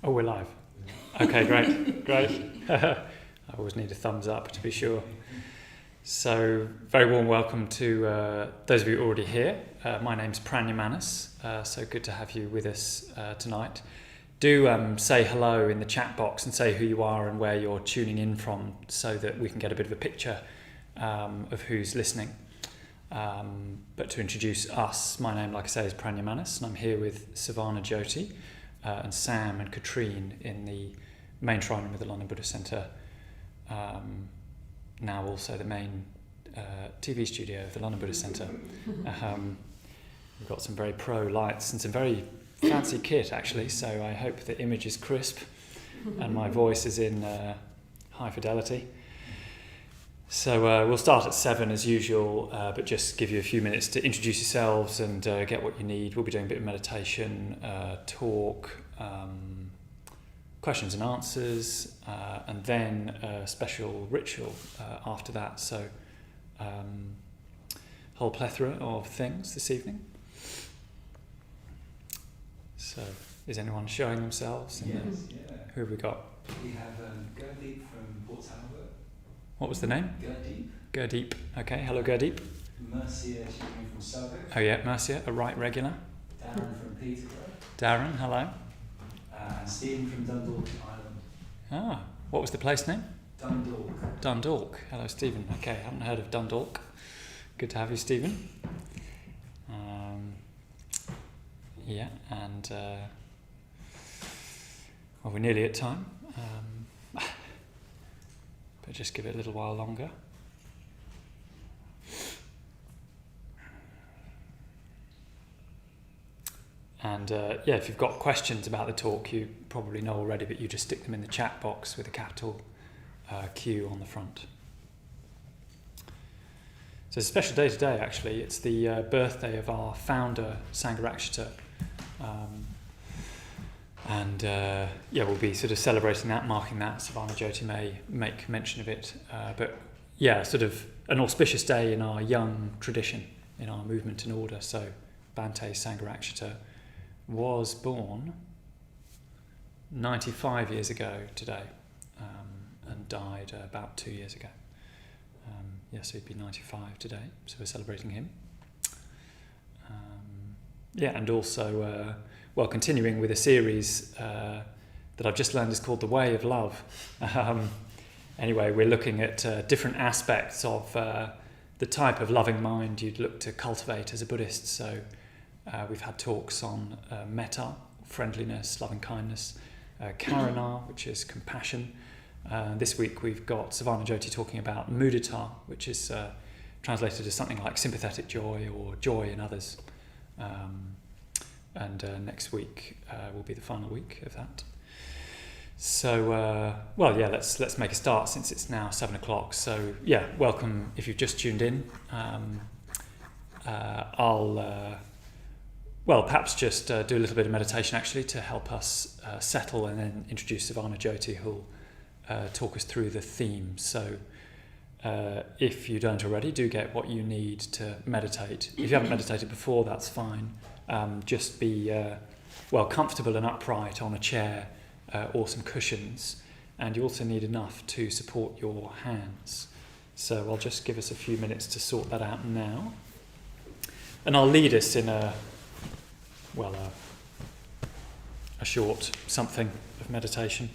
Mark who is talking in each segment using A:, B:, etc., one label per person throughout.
A: Oh, we're live. Okay, great. I always need a thumbs up to be sure. So, very warm welcome to those of you already here. My name's Pranya Manas, so good to have you with us tonight. Do say hello in the chat box and say who you are and where you're tuning in from so that we can get a bit of a picture of who's listening. But to introduce us, my name, like I say, is Pranya Manas, and I'm here with Suvarnajyoti and Sam and Katrine in the main shrine room of the London Buddhist Centre, now also the main TV studio of the London Buddhist Centre. We've got some very pro lights and some very fancy kit actually, so I hope the image is crisp and my voice is in high fidelity. So we'll start at 7 as usual, but just give you a few minutes to introduce yourselves and get what you need. We'll be doing a bit of meditation, talk, questions and answers, and then a special ritual after that. So whole plethora of things this evening. So is anyone showing themselves?
B: Yes,
A: Who have we got?
B: We have Gurdeep from Port Hamilton.
A: What was the name?
B: Gurdeep.
A: Gurdeep. Okay, hello Gurdeep.
B: Mercia, she's coming from Southwark.
A: Oh yeah, Mercia, a right regular.
B: Darren from Peterborough.
A: Darren, hello.
B: And Stephen from Dundalk Island.
A: Ah, what was the place name?
B: Dundalk.
A: Dundalk. Hello Stephen. Okay, haven't heard of Dundalk. Good to have you, Stephen. Yeah, and well, we're nearly at time. But just give it a little while longer. And if you've got questions about the talk, you probably know already, but you just stick them in the chat box with a capital Q on the front. So it's a special day today, actually. It's the birthday of our founder, Sangharakshita. We'll be sort of celebrating that, marking that. Suvarnajyoti may make mention of it. But sort of an auspicious day in our young tradition, in our movement and order. So Bhante Sangharakshita was born 95 years ago today, and died about 2 years ago. So he'd be 95 today, so we're celebrating him. And also, continuing with a series that I've just learned is called The Way of Love. Anyway, we're looking at different aspects of the type of loving mind you'd look to cultivate as a Buddhist. So we've had talks on metta, friendliness, loving kindness, karuna, which is compassion. This week we've got Suvarnajyoti talking about mudita, which is translated as something like sympathetic joy or joy in others. And next week will be the final week of that. So, let's make a start since it's now 7 o'clock. So, welcome if you've just tuned in. I'll perhaps just do a little bit of meditation actually to help us settle, and then introduce Suvarnajyoti, who'll talk us through the theme. So, if you don't already, do get what you need to meditate. If you haven't meditated before, that's fine. Just be comfortable and upright on a chair or some cushions, and you also need enough to support your hands. So I'll just give us a few minutes to sort that out now, and I'll lead us in a short something of meditation.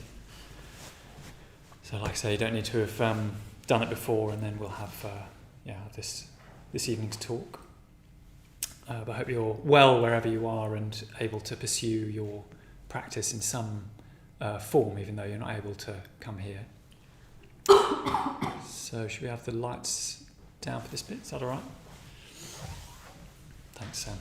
A: So like I say, you don't need to have done it before, and then we'll have this evening's talk. But I hope you're well wherever you are and able to pursue your practice in some form, even though you're not able to come here. So should we have the lights down for this bit? Is that all right? Thanks, Sam.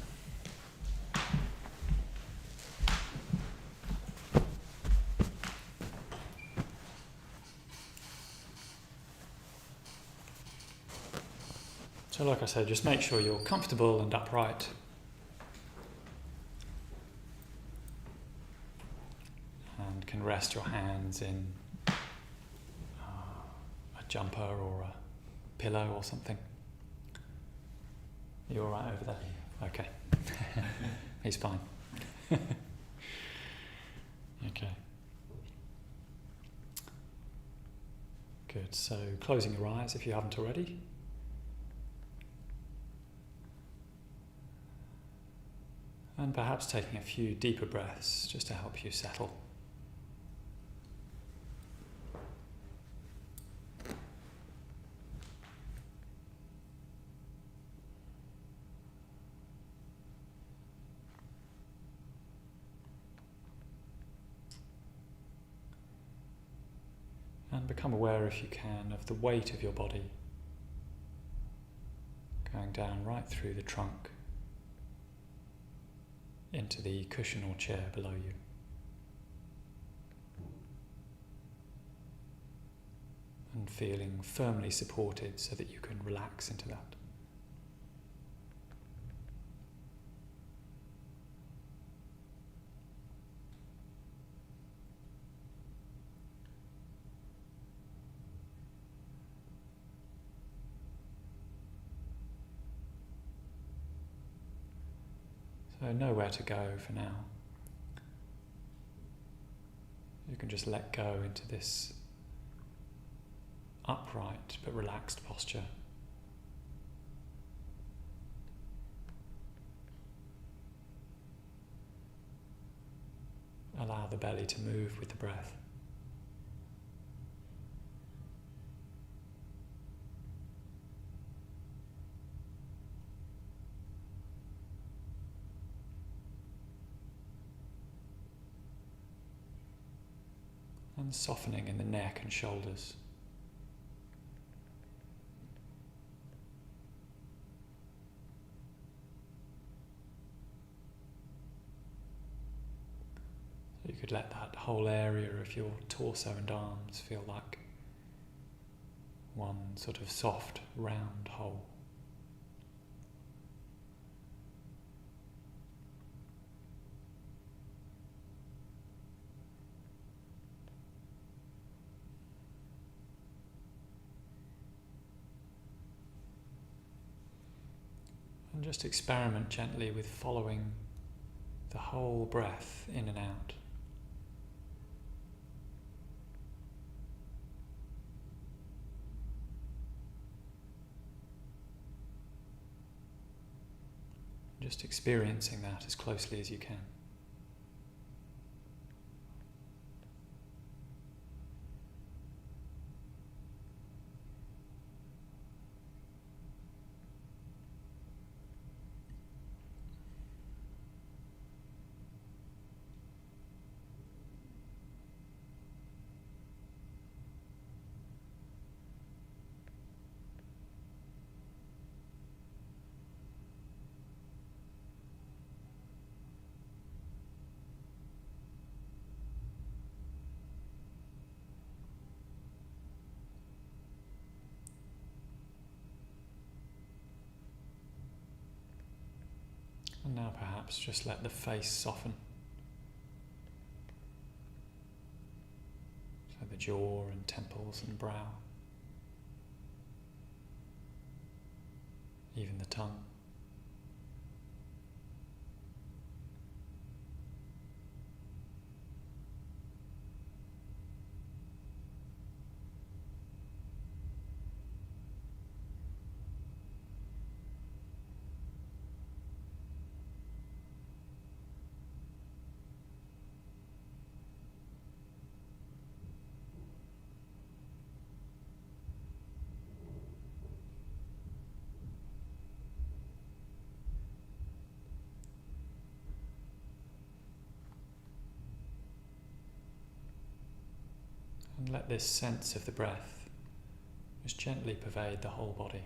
A: So like I said, just make sure you're comfortable and upright. And can rest your hands in a jumper or a pillow or something. Are you all right over there? Okay. He's fine. You're Good. So closing your eyes if you haven't already. And perhaps taking a few deeper breaths just to help you settle. And become aware, if you can, of the weight of your body going down right through the trunk into the cushion or chair below you. And feeling firmly supported so that you can relax into that. So know where to go for now. You can just let go into this upright but relaxed posture. Allow the belly to move with the breath. And softening in the neck and shoulders. So you could let that whole area of your torso and arms feel like one sort of soft, round hole. And just experiment gently with following the whole breath in and out. Just experiencing that as closely as you can. And now perhaps just let the face soften. So the jaw and temples and brow. Even the tongue. And let this sense of the breath just gently pervade the whole body.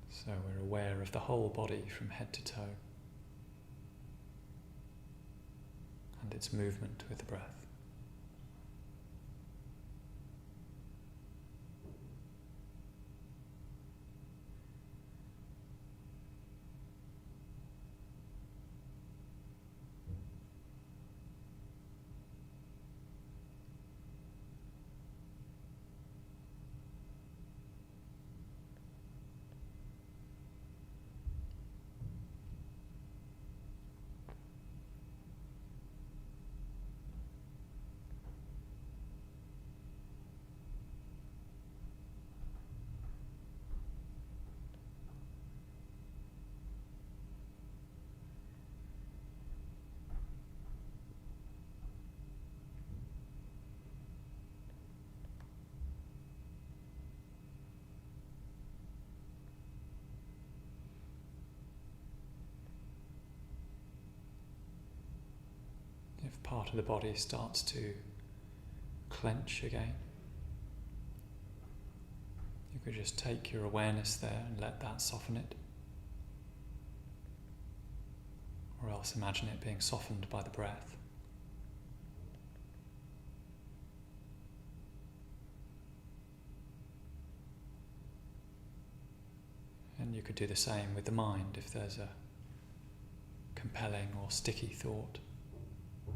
A: So we're aware of the whole body from head to toe and its movement with the breath. part of the body starts to clench again, you could just take your awareness there and let that soften it. Or else imagine it being softened by the breath. And you could do the same with the mind if there's a compelling or sticky thought. You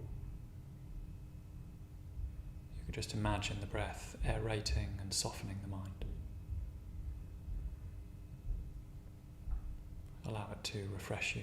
A: could just imagine the breath aerating and softening the mind. Allow it to refresh you.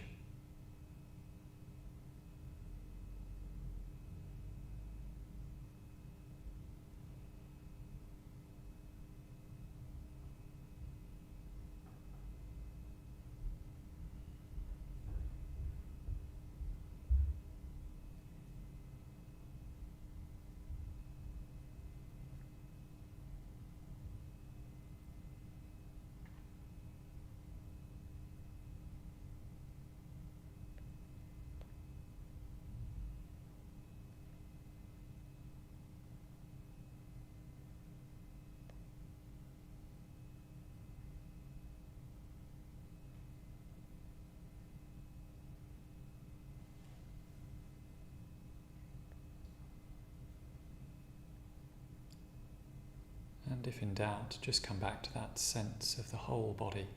A: And if in doubt, just come back to that sense of the whole body,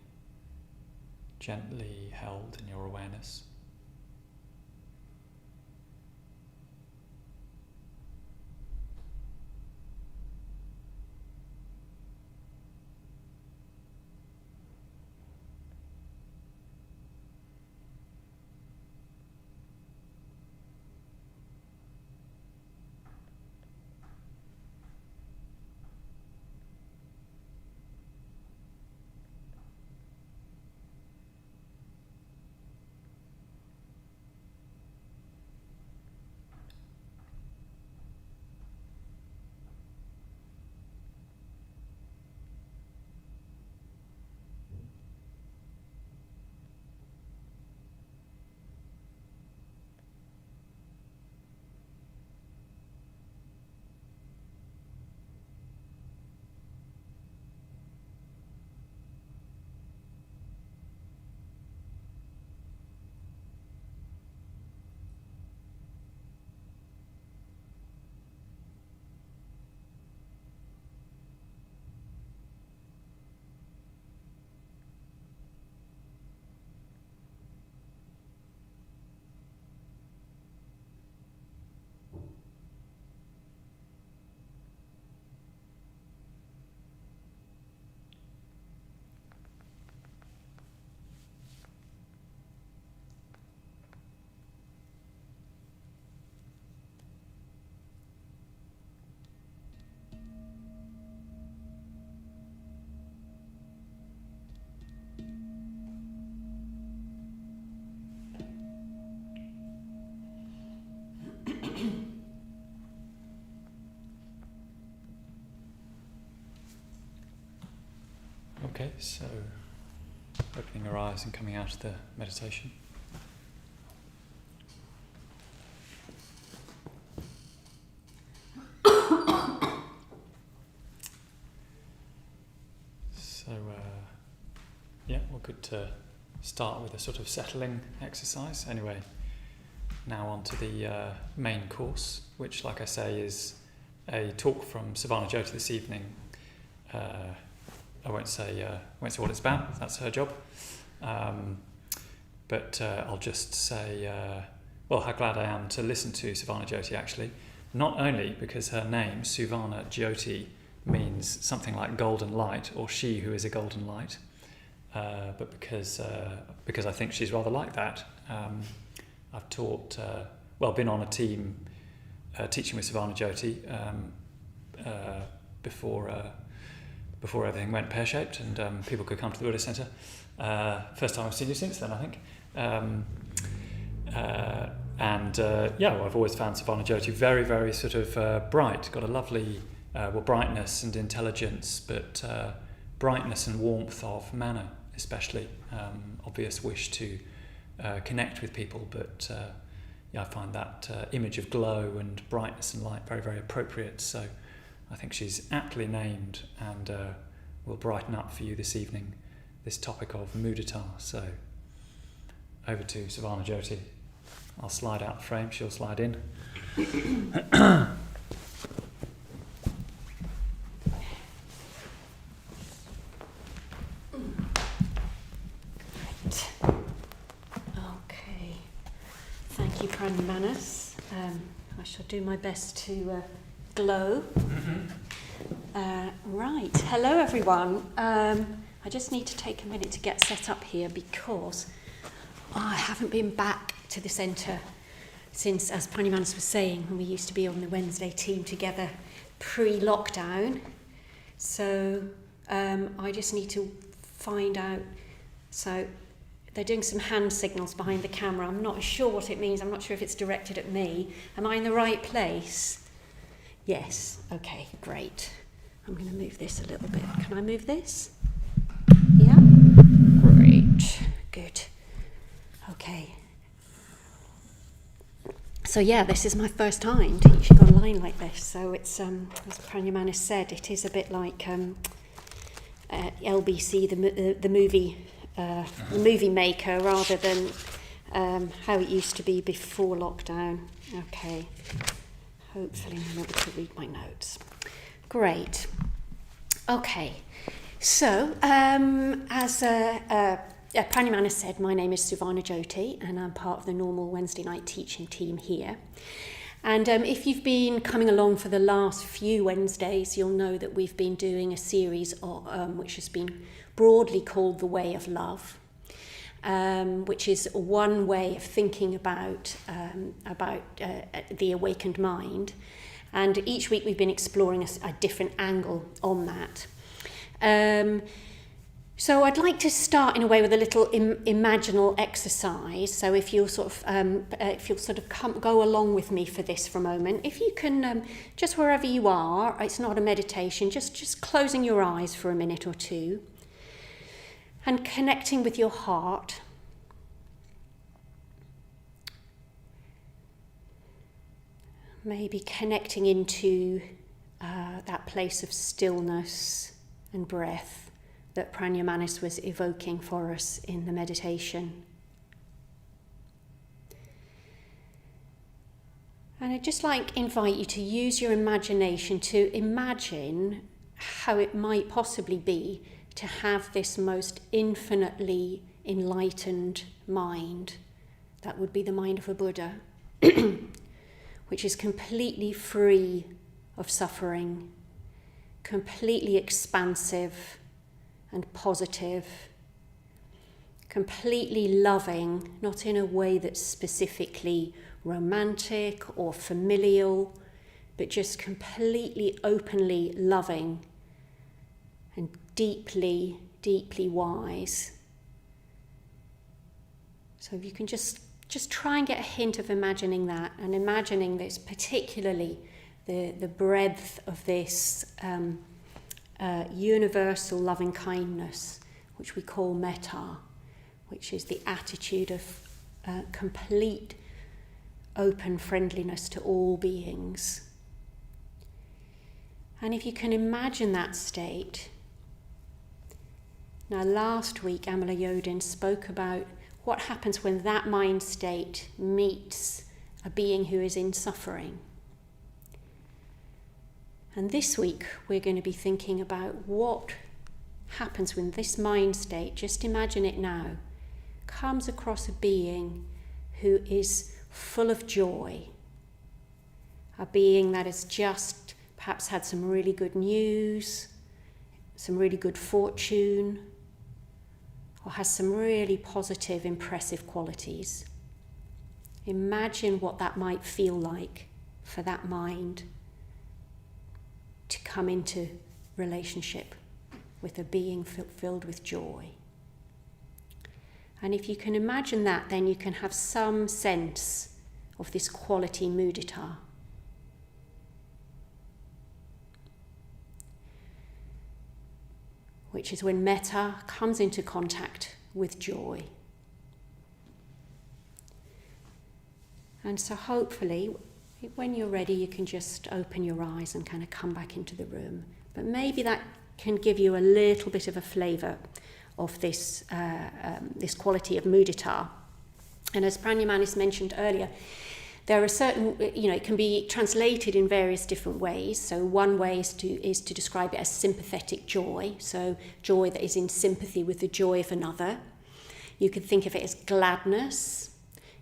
A: gently held in your awareness. Okay, so opening your eyes and coming out of the meditation. So, we're good to start with a sort of settling exercise. Anyway, now on to the main course, which, like I say, is a talk from Suvarnajyoti this evening. I won't say what it's about. That's her job. But I'll just say, how glad I am to listen to Suvarnajyoti. Actually, not only because her name Suvarnajyoti means something like golden light, or she who is a golden light, but because I think she's rather like that. I've taught, been on a team teaching with Suvarnajyoti before everything went pear-shaped and people could come to the Buddhist Centre. First time I've seen you since then, I think. I've always found Suvarnajyoti very, very sort of bright, got a lovely brightness and intelligence, but brightness and warmth of manner, especially. Obvious wish to connect with people, but I find that image of glow and brightness and light very, very appropriate. So I think she's aptly named and will brighten up for you this evening this topic of mudita. So over to Suvarnajyoti. I'll slide out the frame, she'll slide in.
C: Okay, thank you, Pranamanas. I shall do my best to glow. Right, hello everyone. I just need to take a minute to get set up here because I haven't been back to the centre since, as Pranamanas was saying, when we used to be on the Wednesday team together pre-lockdown. So I just need to find out. So they're doing some hand signals behind the camera. I'm not sure what it means. I'm not sure if it's directed at me. Am I in the right place? Yes. Okay, great. I'm going to move this a little bit. Can I move this? Yeah? Great. Good. Okay. So yeah, this is my first time teaching online like this. So it's, as Pranamanas said, it is a bit like LBC, the movie maker, rather than how it used to be before lockdown. Okay. Hopefully I'm able to read my notes. Great. Okay. So, as Pranamanas said, my name is Suvarnajyoti and I'm part of the normal Wednesday night teaching team here. And if you've been coming along for the last few Wednesdays, you'll know that we've been doing a series which has been broadly called The Way of Love, which is one way of thinking about the awakened mind. And each week we've been exploring a different angle on that. So I'd like to start in a way with a little imaginal exercise. So if you'll go along with me for this for a moment, if you can, just wherever you are, it's not a meditation, just closing your eyes for a minute or two and connecting with your heart. Maybe connecting into that place of stillness and breath that Pranamanas was evoking for us in the meditation. And I'd just invite you to use your imagination to imagine how it might possibly be to have this most infinitely enlightened mind. That would be the mind of a Buddha, which is completely free of suffering, completely expansive and positive, completely loving, not in a way that's specifically romantic or familial, but just completely openly loving and deeply, deeply wise. So if you can just try and get a hint of imagining that, and imagining this, particularly the breadth of this universal loving kindness, which we call metta, which is the attitude of complete open friendliness to all beings. And if you can imagine that state. Now, last week Amala Yodin spoke about what happens when that mind state meets a being who is in suffering. And this week we're going to be thinking about what happens when this mind state, just imagine it now, comes across a being who is full of joy, a being that has just perhaps had some really good news, some really good fortune, or has some really positive, impressive qualities. Imagine what that might feel like for that mind to come into relationship with a being filled with joy. And if you can imagine that, then you can have some sense of this quality mudita. Which is when metta comes into contact with joy. And so hopefully, when you're ready, you can just open your eyes and kind of come back into the room. But maybe that can give you a little bit of a flavour of this quality of mudita. And as Pranyamanis mentioned earlier, there are certain, it can be translated in various different ways. So one way is to describe it as sympathetic joy, so joy that is in sympathy with the joy of another. You can think of it as gladness.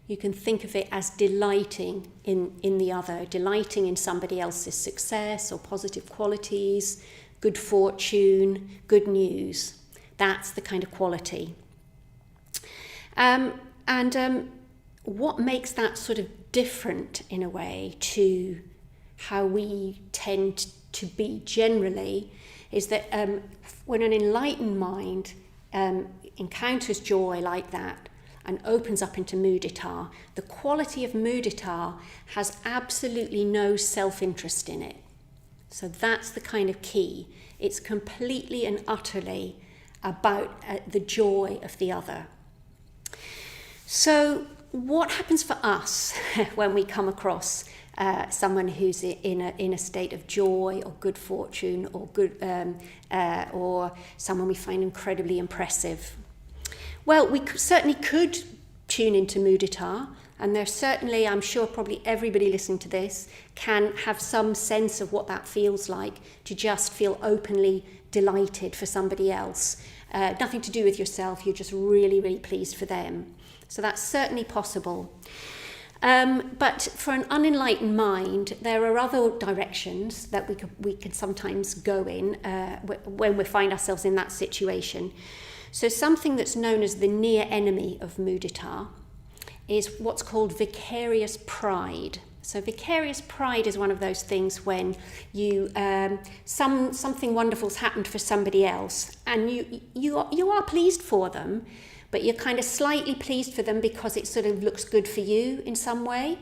C: You can think of it as delighting in the other, delighting in somebody else's success or positive qualities, good fortune, good news. That's the kind of quality. What makes that sort of different in a way to how we tend to be generally is that when an enlightened mind encounters joy like that and opens up into mudita, the quality of mudita has absolutely no self-interest in it. So that's the kind of key. It's completely and utterly about the joy of the other. So what happens for us when we come across someone who's in a state of joy or good fortune or or someone we find incredibly impressive? Well, we certainly could tune into mudita, and there's certainly, I'm sure probably everybody listening to this can have some sense of what that feels like, to just feel openly delighted for somebody else. Nothing to do with yourself, you're just really, really pleased for them. So that's certainly possible. But for an unenlightened mind, there are other directions that we can sometimes go in when we find ourselves in that situation. So something that's known as the near enemy of mudita is what's called vicarious pride. So vicarious pride is one of those things when you something wonderful's happened for somebody else, and you are pleased for them, but you're kind of slightly pleased for them because it sort of looks good for you in some way.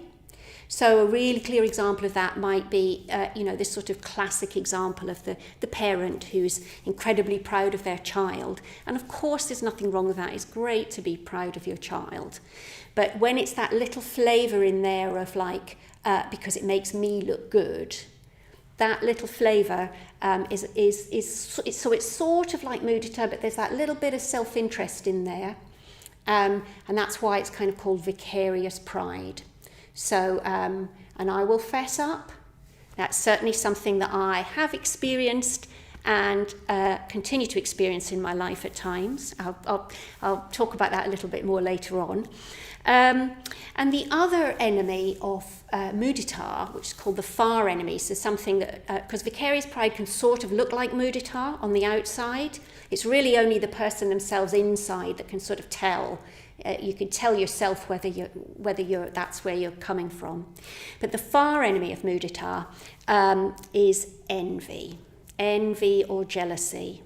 C: So a really clear example of that might be, this sort of classic example of the parent who's incredibly proud of their child. And of course, there's nothing wrong with that. It's great to be proud of your child. But when it's that little flavour in there of like, because it makes me look good, that little flavour so it's sort of like mudita, but there's that little bit of self-interest in there. And that's why it's kind of called vicarious pride. So, and I will fess up, that's certainly something that I have experienced and continue to experience in my life at times. I'll talk about that a little bit more later on. And the other enemy of mudita, which is called the far enemy, so something that, because vicarious pride can sort of look like mudita on the outside, it's really only the person themselves inside that can sort of tell. You can tell yourself whether you're that's where you're coming from. But the far enemy of mudita is envy or jealousy.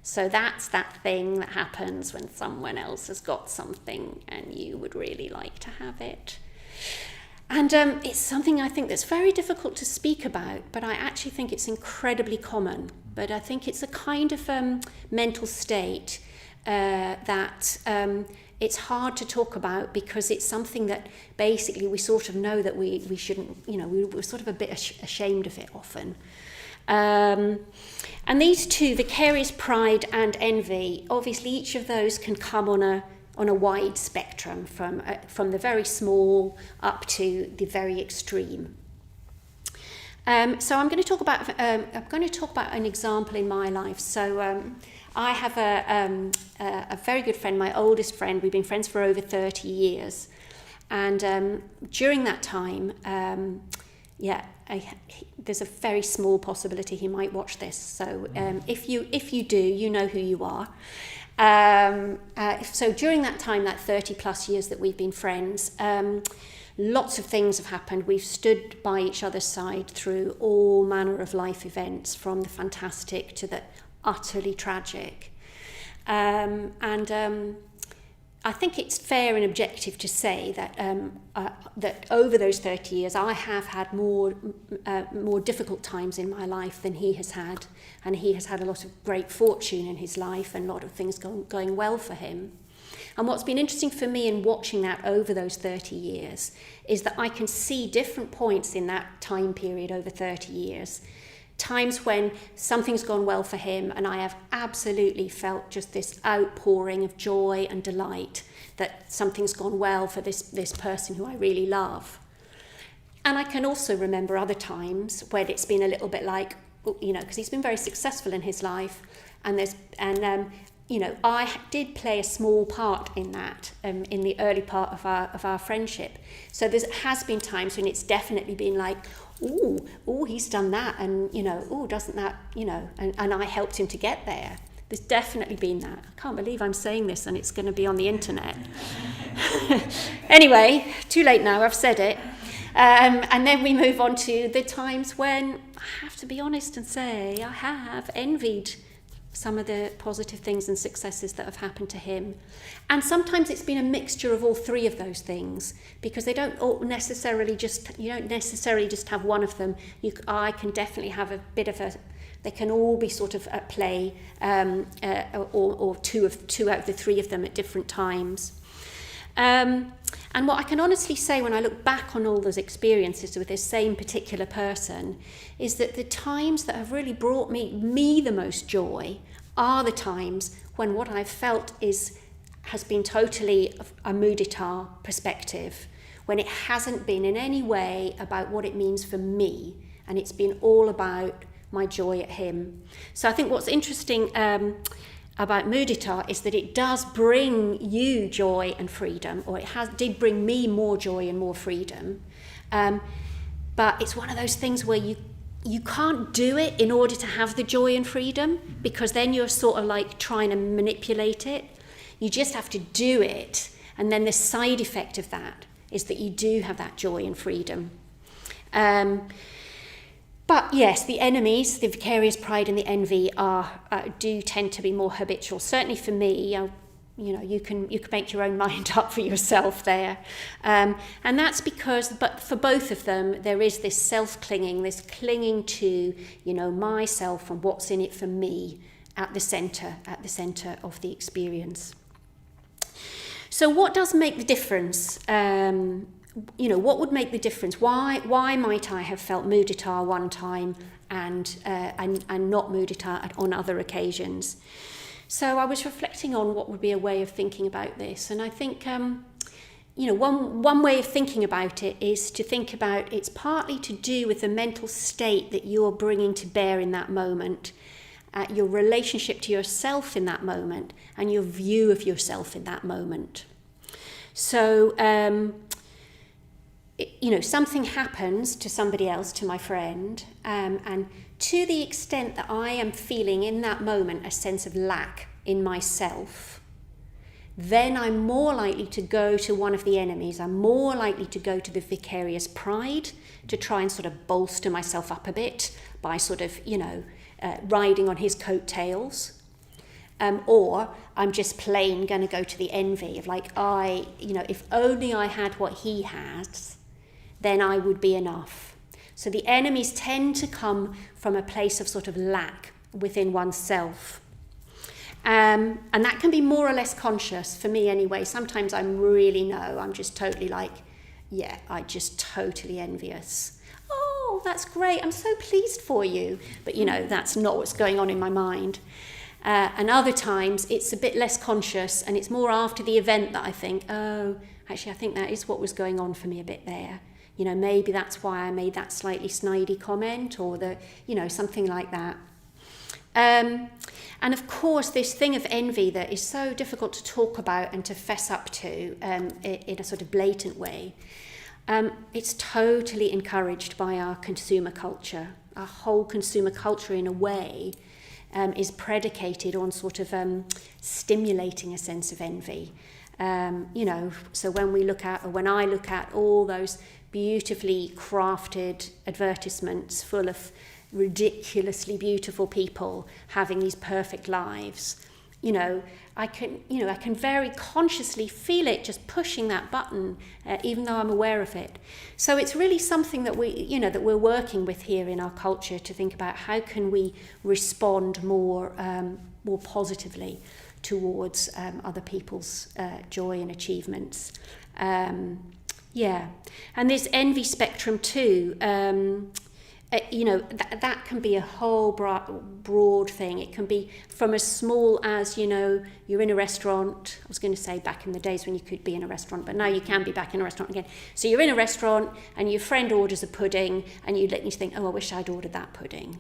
C: So that's that thing that happens when someone else has got something and you would really like to have it. And it's something I think that's very difficult to speak about, but I actually think it's incredibly common. But I think it's a kind of mental state that it's hard to talk about, because it's something that basically we sort of know that we shouldn't, we're sort of a bit ashamed of it often. And these two, vicarious pride and envy, obviously each of those can come on a wide spectrum, from the very small up to the very extreme. So I'm going to talk about an example in my life. So I have a very good friend, my oldest friend. We've been friends for over 30 years, and during that time, there's a very small possibility he might watch this. So if you do, you know who you are. So during that time, that 30 plus years that we've been friends, lots of things have happened. We've stood by each other's side through all manner of life events, from the fantastic to the utterly tragic. I think it's fair and objective to say that that over those 30 years, I have had more difficult times in my life than he has had, and he has had a lot of great fortune in his life and a lot of things going well for him. And what's been interesting for me in watching that over those 30 years is that I can see different points in that time period over 30 years. Times when something's gone well for him and I have absolutely felt just this outpouring of joy and delight that something's gone well for this person who I really love. And I can also remember other times when it's been a little bit like, because he's been very successful in his life, I did play a small part in that in the early part of our friendship. So there has been times when it's definitely been like, oh, he's done that, and doesn't that, and I helped him to get there. There's definitely been that. I can't believe I'm saying this and it's going to be on the internet. Anyway, too late now, I've said it. And then we move on to the times when I have to be honest and say I have envied some of the positive things and successes that have happened to him. And sometimes it's been a mixture of all three of those things, because they don't necessarily just have one of them. I can definitely have a bit of they can all be sort of at play, or two out of the three of them at different times. And what I can honestly say when I look back on all those experiences with this same particular person is that the times that have really brought me the most joy are the times when what I've felt has been totally a mudita perspective, when it hasn't been in any way about what it means for me, and it's been all about my joy at him. So I think what's interesting about mudita is that it does bring you joy and freedom, or it did bring me more joy and more freedom. But it's one of those things where you can't do it in order to have the joy and freedom, because then you're sort of like trying to manipulate it. You just have to do it, and then the side effect of that is that you do have that joy and freedom. But yes, the enemies, the vicarious pride and the envy, do tend to be more habitual. Certainly for me, you can make your own mind up for yourself there, and that's because, but for both of them, there is this self-clinging, this clinging to myself and what's in it for me at the centre of the experience. So what does make the difference? What would make the difference? Why might I have felt mudita one time and not mudita on other occasions? So I was reflecting on what would be a way of thinking about this, and I think one way of thinking about it is to think about it's partly to do with the mental state that you're bringing to bear in that moment, your relationship to yourself in that moment, and your view of yourself in that moment. So something happens to somebody else, to my friend, and to the extent that I am feeling in that moment a sense of lack in myself, then I'm more likely to go to one of the enemies. I'm more likely to go to the vicarious pride to try and sort of bolster myself up a bit by sort of, riding on his coattails. Or I'm just plain going to go to the envy of like, if only I had what he has, then I would be enough. So the enemies tend to come from a place of sort of lack within oneself. And that can be more or less conscious, for me anyway. Sometimes I'm just totally like, I'm just totally envious. Oh, that's great, I'm so pleased for you. But that's not what's going on in my mind. And other times it's a bit less conscious, and it's more after the event that I think, oh, actually I think that is what was going on for me a bit there. Maybe that's why I made that slightly snidey comment, or something like that. And of course, this thing of envy that is so difficult to talk about and to fess up to in a sort of blatant way, it's totally encouraged by our consumer culture. Our whole consumer culture, in a way, is predicated on sort of stimulating a sense of envy. So when I look at all those beautifully crafted advertisements full of ridiculously beautiful people having these perfect lives, I can very consciously feel it just pushing that button, even though I'm aware of it. So it's really something that we're working with here in our culture, to think about how can we respond more positively towards other people's joy and achievements. And there's envy spectrum too. That can be a whole broad thing. It can be from as small as, you're in a restaurant. I was going to say back in the days when you could be in a restaurant, but now you can be back in a restaurant again. So you're in a restaurant and your friend orders a pudding and you think, oh, I wish I'd ordered that pudding.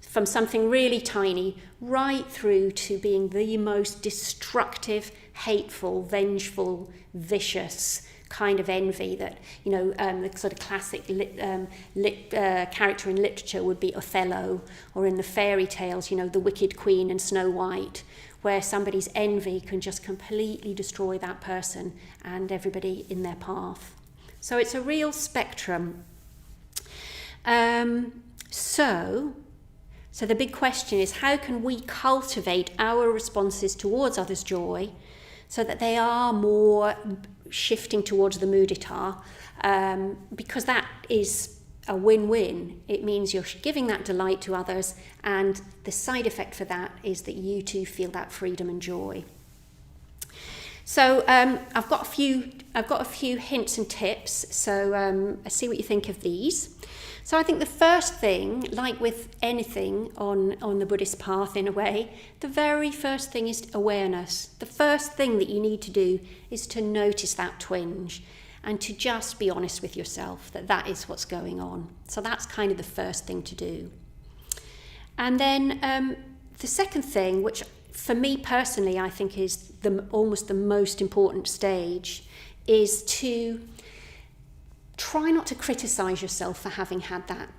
C: From something really tiny right through to being the most destructive, hateful, vengeful, vicious kind of envy that, the sort of classic character in literature would be Othello, or in the fairy tales, the Wicked Queen and Snow White, where somebody's envy can just completely destroy that person and everybody in their path. So it's a real spectrum. So the big question is, how can we cultivate our responses towards others' joy so that they are more shifting towards the mudita, because that is a win-win. It means you're giving that delight to others, and the side effect for that is that you too feel that freedom and joy. So I've got a few hints and tips. So see what you think of these. So I think the first thing, like with anything on the Buddhist path in a way, the very first thing is awareness. The first thing that you need to do is to notice that twinge and to just be honest with yourself that is what's going on. So that's kind of the first thing to do. And then the second thing, which for me personally I think is almost the most important stage, is to try not to criticize yourself for having had that.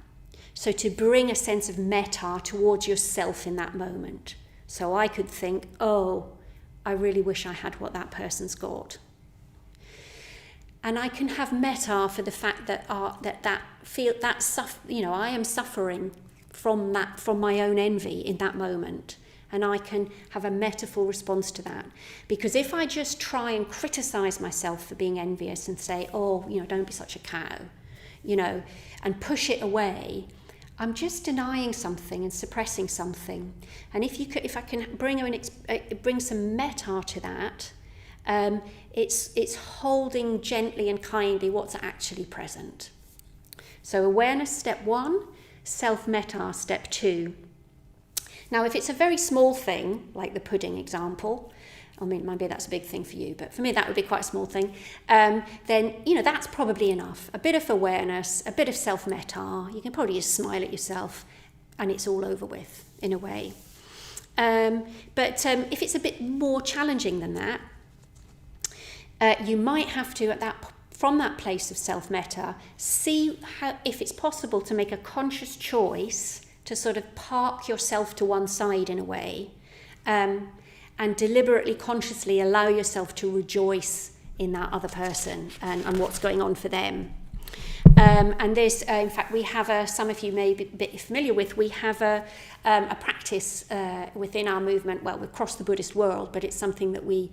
C: So to bring a sense of metta towards yourself in that moment. So I could think, oh, I really wish I had what that person's got. And I can have metta for the fact that I am suffering from my own envy in that moment. And I can have a metaphor response to that. Because if I just try and criticize myself for being envious and say, oh, don't be such a cow, and push it away, I'm just denying something and suppressing something. And if I can bring some metta to that, it's holding gently and kindly what's actually present. So awareness, step 1, self-metta, step 2. Now, if it's a very small thing, like the pudding example, I mean, maybe that's a big thing for you, but for me that would be quite a small thing, then, that's probably enough. A bit of awareness, a bit of self-metta, you can probably just smile at yourself and it's all over with, in a way. But if it's a bit more challenging than that, you might have to, from that place of self-metta, see if it's possible to make a conscious choice to sort of park yourself to one side in a way, and deliberately, consciously allow yourself to rejoice in that other person and what's going on for them. And there's, in fact, we have some of you may be familiar with, we have a practice within our movement, well, across the Buddhist world, but it's something that we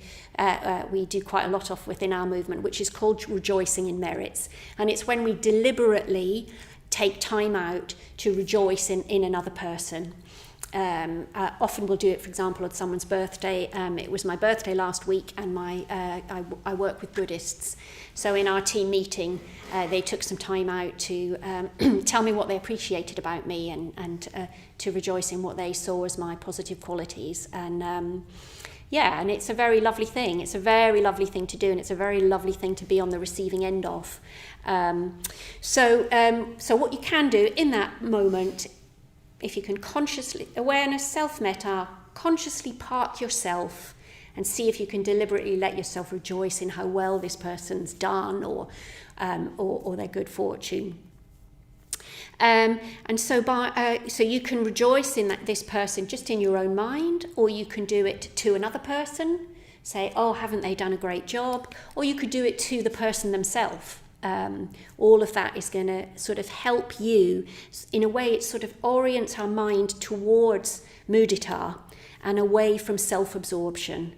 C: do quite a lot of within our movement, which is called rejoicing in merits. And it's when we deliberately take time out to rejoice in another person. Often we'll do it, for example, on someone's birthday. It was my birthday last week, and I work with Buddhists. So in our team meeting, they took some time out to tell me what they appreciated about me and to rejoice in what they saw as my positive qualities. And and it's a very lovely thing. It's a very lovely thing to do, and it's a very lovely thing to be on the receiving end of. So what you can do in that moment, if you can consciously, awareness, self-metta, consciously park yourself and see if you can deliberately let yourself rejoice in how well this person's done or their good fortune. And so you can rejoice in this person just in your own mind, or you can do it to another person, say, oh, haven't they done a great job? Or you could do it to the person themselves. All of that is going to sort of help you. In a way, it sort of orients our mind towards mudita and away from self-absorption.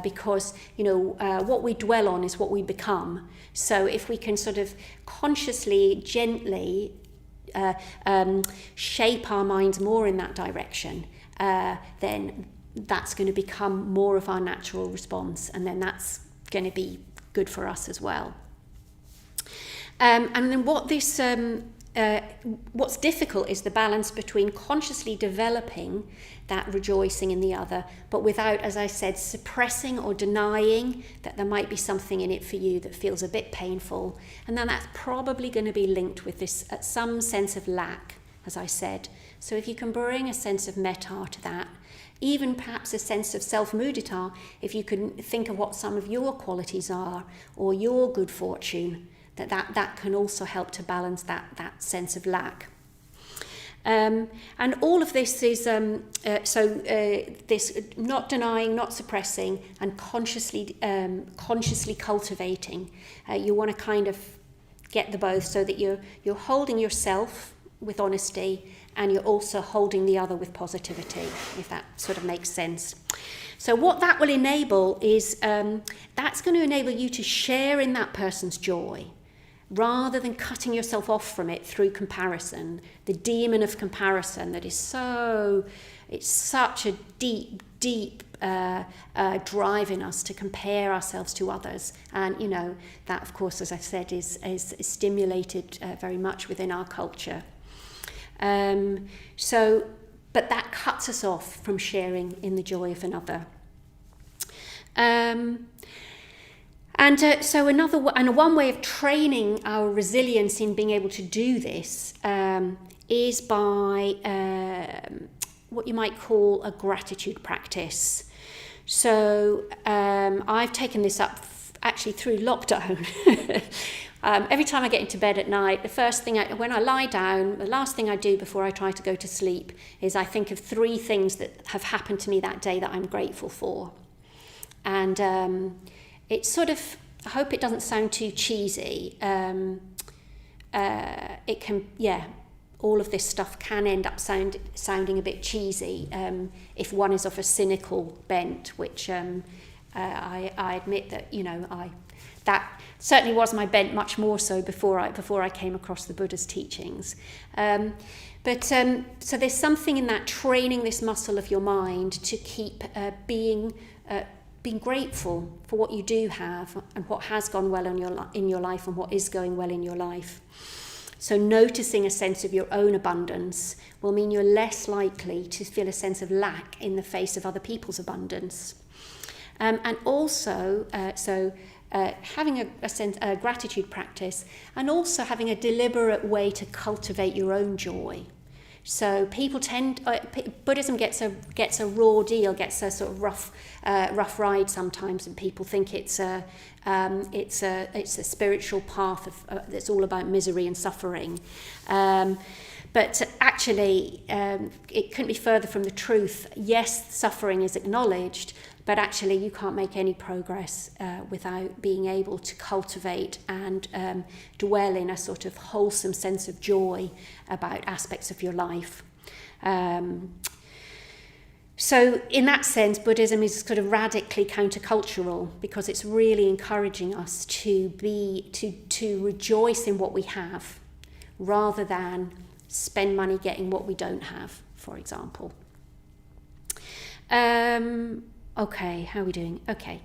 C: Because, what we dwell on is what we become. So if we can sort of consciously, gently shape our minds more in that direction, then that's going to become more of our natural response, and then that's going to be good for us as well. And then what's difficult is the balance between consciously developing that rejoicing in the other, but without, as I said, suppressing or denying that there might be something in it for you that feels a bit painful. And then that's probably going to be linked with this some sense of lack, as I said. So if you can bring a sense of metta to that, even perhaps a sense of self-mudita, if you can think of what some of your qualities are or your good fortune, that can also help to balance that sense of lack. And all of this is this not denying, not suppressing, and consciously cultivating. You want to kind of get the both, so that you're holding yourself with honesty, and you're also holding the other with positivity, if that sort of makes sense. So what that will enable is that's going to enable you to share in that person's joy, rather than cutting yourself off from it through comparison, the demon of comparison that is it's such a deep drive in us to compare ourselves to others. And, that, of course, as I said, is stimulated very much within our culture. But that cuts us off from sharing in the joy of another. So one way of training our resilience in being able to do this is by what you might call a gratitude practice. So I've taken this up actually through lockdown. Every time I get into bed at night, when I lie down, the last thing I do before I try to go to sleep is I think of 3 things that have happened to me that day that I'm grateful for. And it's sort of, I hope it doesn't sound too cheesy. It can, all of this stuff can end up sounding a bit cheesy if one is of a cynical bent, which I admit that, that certainly was my bent, much more so before I came across the Buddha's teachings. So there's something in that, training this muscle of your mind to keep being grateful for what you do have and what has gone well in your life and what is going well in your life. So noticing a sense of your own abundance will mean you're less likely to feel a sense of lack in the face of other people's abundance. And also, having a gratitude practice, and also having a deliberate way to cultivate your own joy. So people Buddhism gets a raw deal, gets a sort of rough ride sometimes, and people think it's a spiritual path that's all about misery and suffering. But actually, it couldn't be further from the truth. Yes, suffering is acknowledged, but actually you can't make any progress without being able to cultivate and dwell in a sort of wholesome sense of joy about aspects of your life. So in that sense, Buddhism is sort of radically countercultural, because it's really encouraging us to rejoice in what we have, rather than spend money getting what we don't have, for example. Okay, how are we doing? Okay.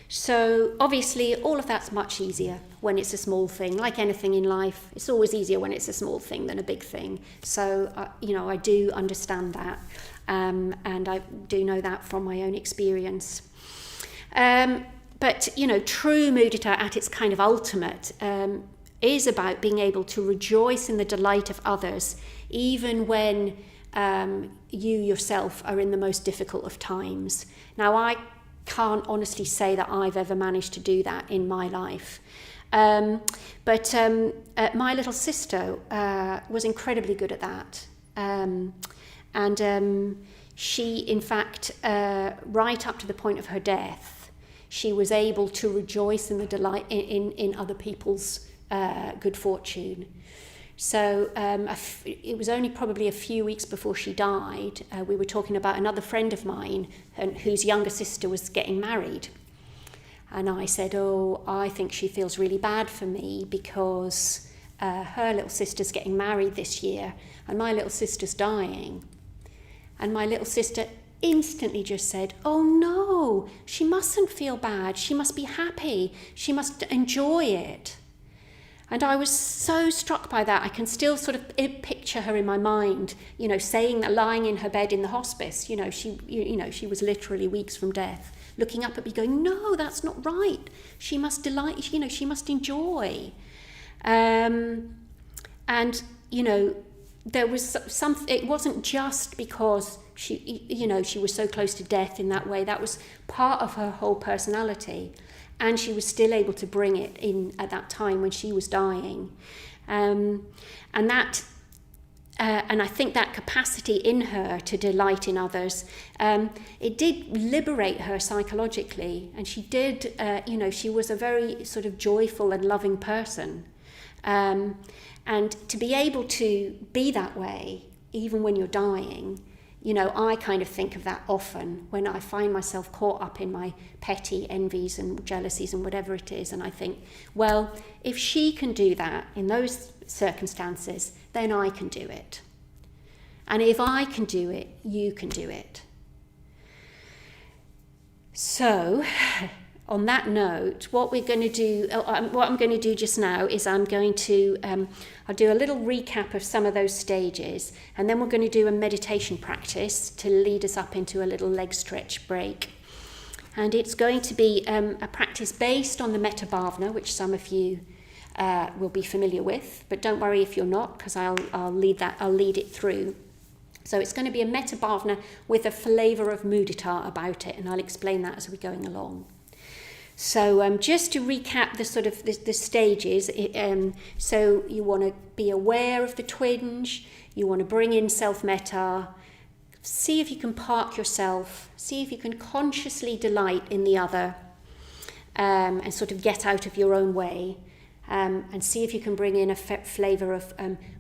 C: So obviously all of that's much easier when it's a small thing. Like anything in life, it's always easier when it's a small thing than a big thing. So, I do understand that. And I do know that from my own experience. But, true mudita at its kind of ultimate is about being able to rejoice in the delight of others, even when you yourself are in the most difficult of times. Now, I can't honestly say that I've ever managed to do that in my life. But my little sister was incredibly good at that. And she, in fact, right up to the point of her death, she was able to rejoice in the delight in other people's good fortune. So it was only probably a few weeks before she died. We were talking about another friend of mine whose younger sister was getting married. And I said, I think she feels really bad for me because her little sister's getting married this year and my little sister's dying. And my little sister instantly just said, oh no, she mustn't feel bad. She must be happy. She must enjoy it. And I was so struck by that. I can still sort of picture her in my mind, saying that, lying in her bed in the hospice, she was literally weeks from death, looking up at me going, no, that's not right. She must delight, she must enjoy. And, there was it wasn't just because she was so close to death in that way. That was part of her whole personality. And she was still able to bring it in at that time when she was dying. And I think that capacity in her to delight in others, it did liberate her psychologically. And she did, she was a very sort of joyful and loving person. And to be able to be that way, even when you're dying, I kind of think of that often when I find myself caught up in my petty envies and jealousies and whatever it is. And I think, well, if she can do that in those circumstances, then I can do it. And if I can do it, you can do it. So, on that note, what I'm going to do just now is I'll do a little recap of some of those stages, and then we're going to do a meditation practice to lead us up into a little leg stretch break. And it's going to be a practice based on the Metta Bhavana, which some of you will be familiar with, but don't worry if you're not, because I'll lead it through. So it's going to be a Metta Bhavana with a flavour of mudita about it, and I'll explain that as we're going along. So just to recap the sort of the stages, so you want to be aware of the twinge, you want to bring in self-metta, see if you can park yourself, see if you can consciously delight in the other, and sort of get out of your own way, and see if you can bring in a flavour of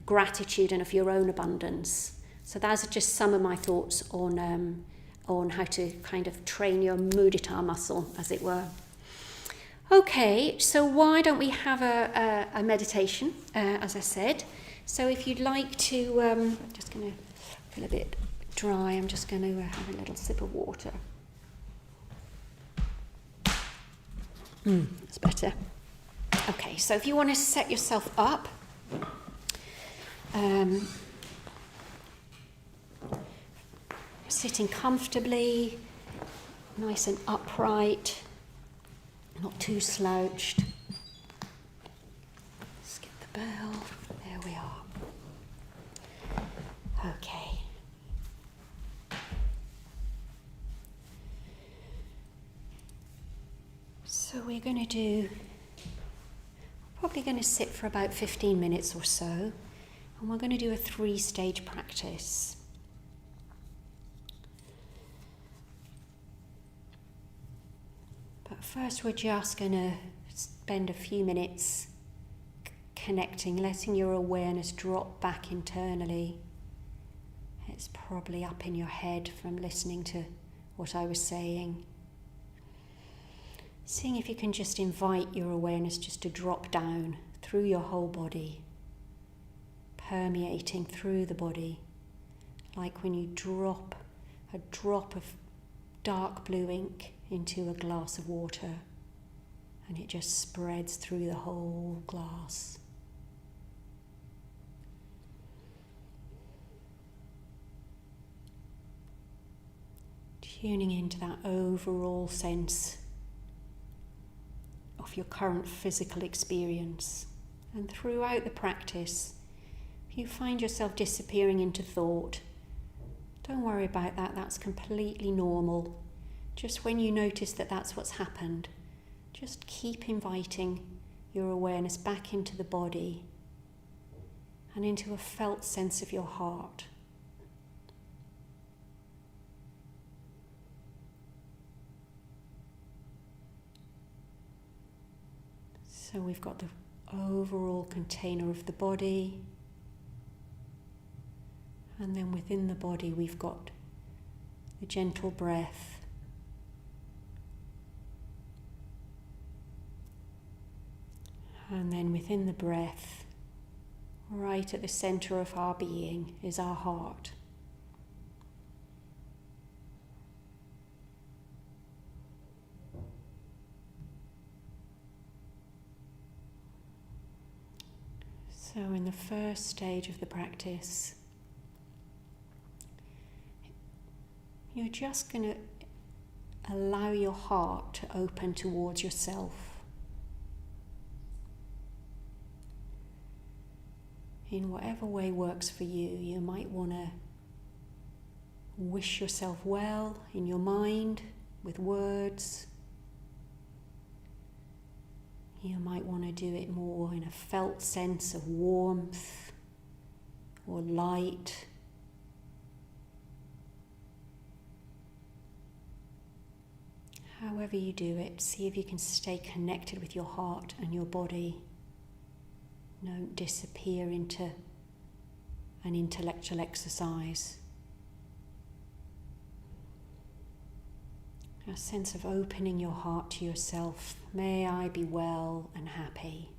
C: gratitude and of your own abundance. So those are just some of my thoughts on how to kind of train your mudita muscle, as it were. Okay, so why don't we have a meditation, as I said. So if you'd like to, I'm just going to feel a bit dry, I'm just going to have a little sip of water. That's better. Okay, so if you want to set yourself up, sitting comfortably, nice and upright, not too slouched. Skip the bell. There we are. Okay. So we're probably going to sit for about 15 minutes or so, and we're going to do a 3-stage practice. But first we're just going to spend a few minutes connecting, letting your awareness drop back internally. It's probably up in your head from listening to what I was saying. Seeing if you can just invite your awareness just to drop down through your whole body, permeating through the body, like when you drop a drop of dark blue ink into a glass of water, and it just spreads through the whole glass. Tuning into that overall sense of your current physical experience. And throughout the practice, if you find yourself disappearing into thought, don't worry about that, that's completely normal. Just when you notice that that's what's happened, just keep inviting your awareness back into the body and into a felt sense of your heart. So we've got the overall container of the body, and then within the body we've got the gentle breath. And then within the breath, right at the center of our being, is our heart. So in the first stage of the practice, you're just going to allow your heart to open towards yourself. In whatever way works for you, you might want to wish yourself well in your mind with words. You might want to do it more in a felt sense of warmth or light. However you do it, see if you can stay connected with your heart and your body. Don't disappear into an intellectual exercise. A sense of opening your heart to yourself. May I be well and happy.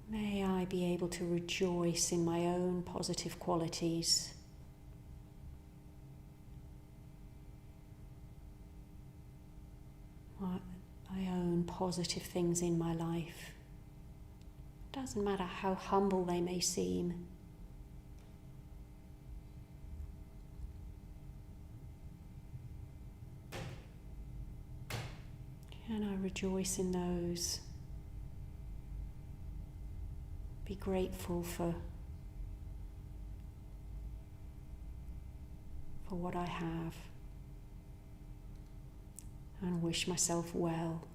C: May I be able to rejoice in my own positive qualities. My own positive things in my life. Doesn't matter how humble they may seem. Can I rejoice in those? Be grateful for what I have, and wish myself well.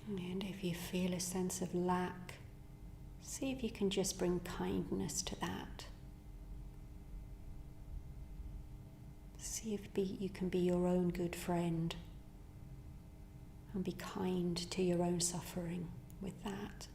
C: And if you feel a sense of lack, see if you can just bring kindness to that. See if you can be your own good friend and be kind to your own suffering with that.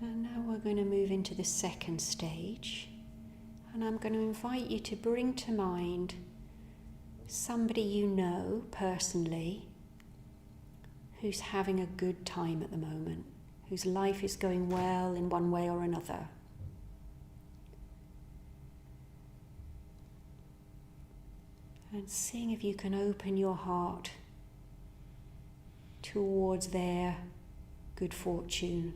C: And now we're going to move into the second stage, and I'm going to invite you to bring to mind somebody you know personally who's having a good time at the moment, whose life is going well in one way or another. And seeing if you can open your heart towards their good fortune,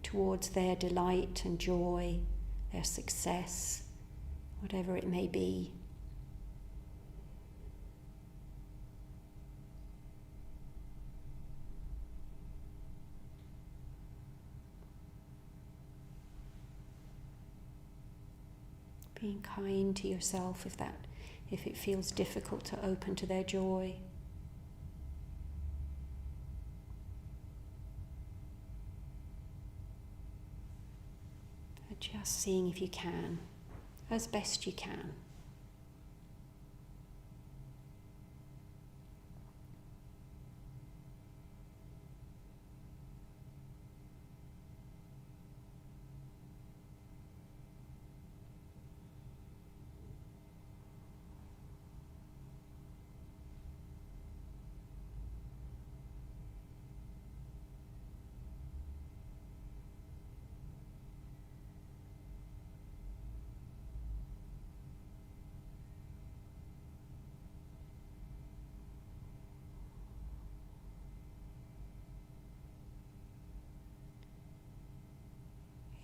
C: towards their delight and joy, their success, whatever it may be. Being kind to yourself if it feels difficult to open to their joy. Just seeing if you can, as best you can.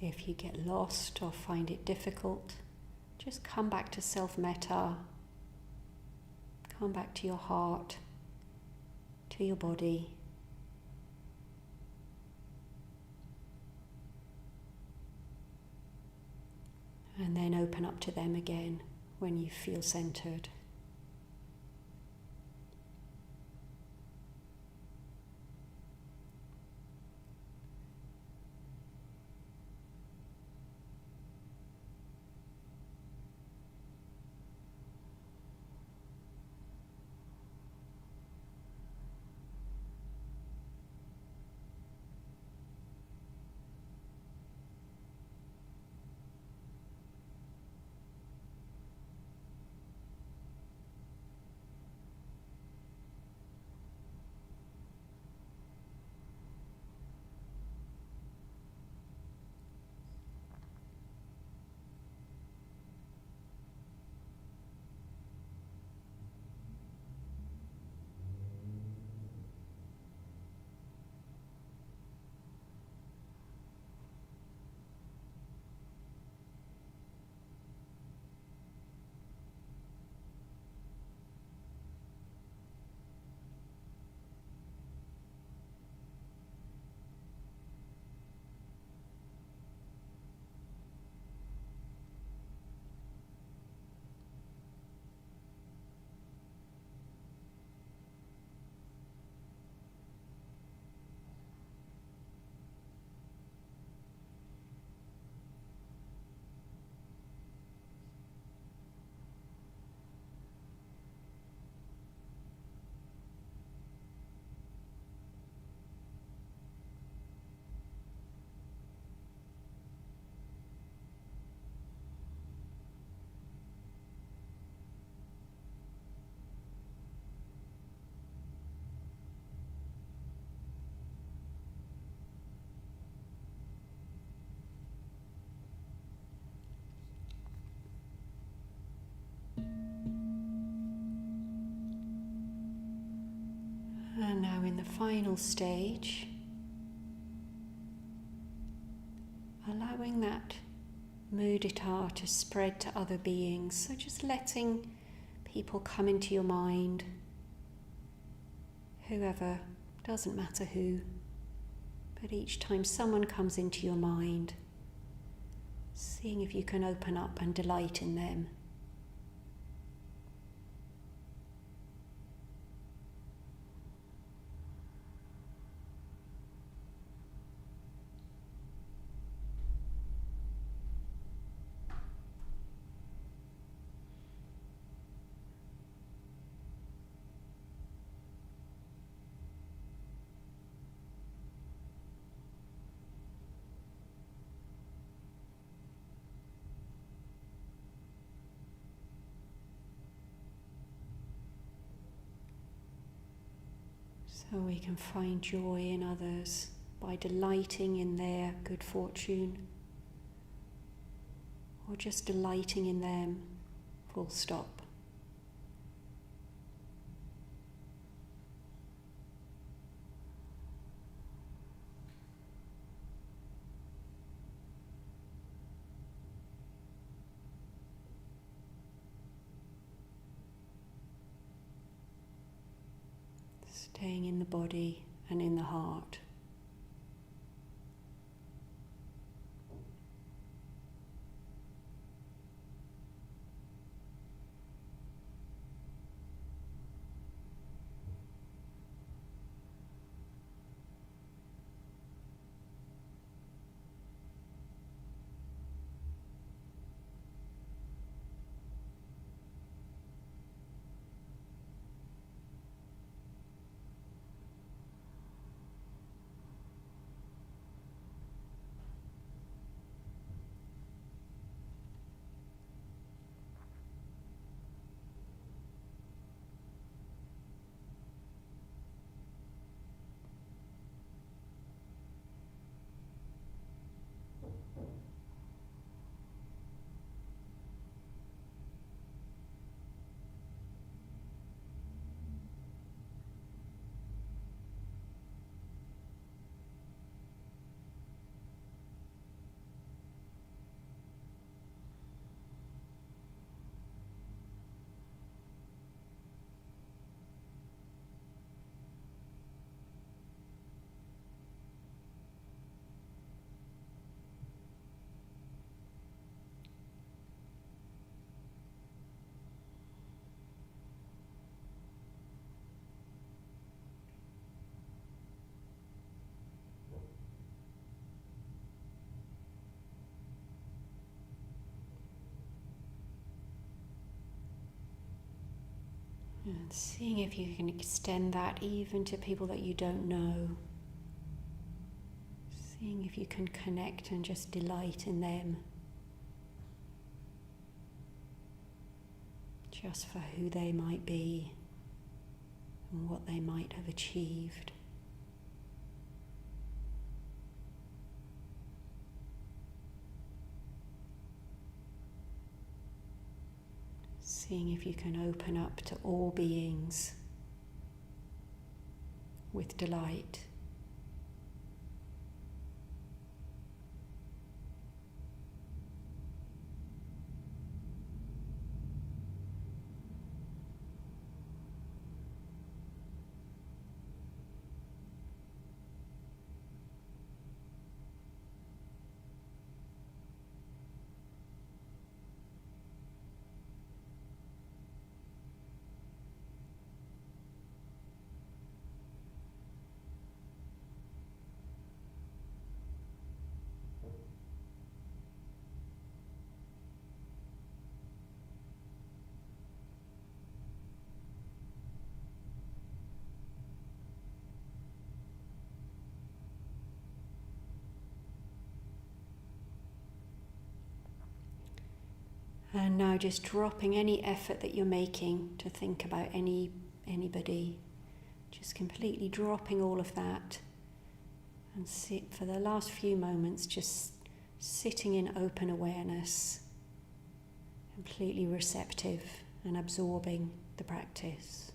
C: If you get lost or find it difficult, just come back to self-metta. Come back to your heart, to your body. And then open up to them again when you feel centered. And now in the final stage, allowing that mudita to spread to other beings. So just letting people come into your mind, whoever, doesn't matter who, but each time someone comes into your mind, seeing if you can open up and delight in them. So we can find joy in others by delighting in their good fortune, or just delighting in them, full stop. Staying in the body and in the heart. And seeing if you can extend that even to people that you don't know. Seeing if you can connect and just delight in them. Just for who they might be and what they might have achieved. Seeing if you can open up to all beings with delight. And now just dropping any effort that you're making to think about anybody. Just completely dropping all of that. And sit for the last few moments, just sitting in open awareness, completely receptive and absorbing the practice.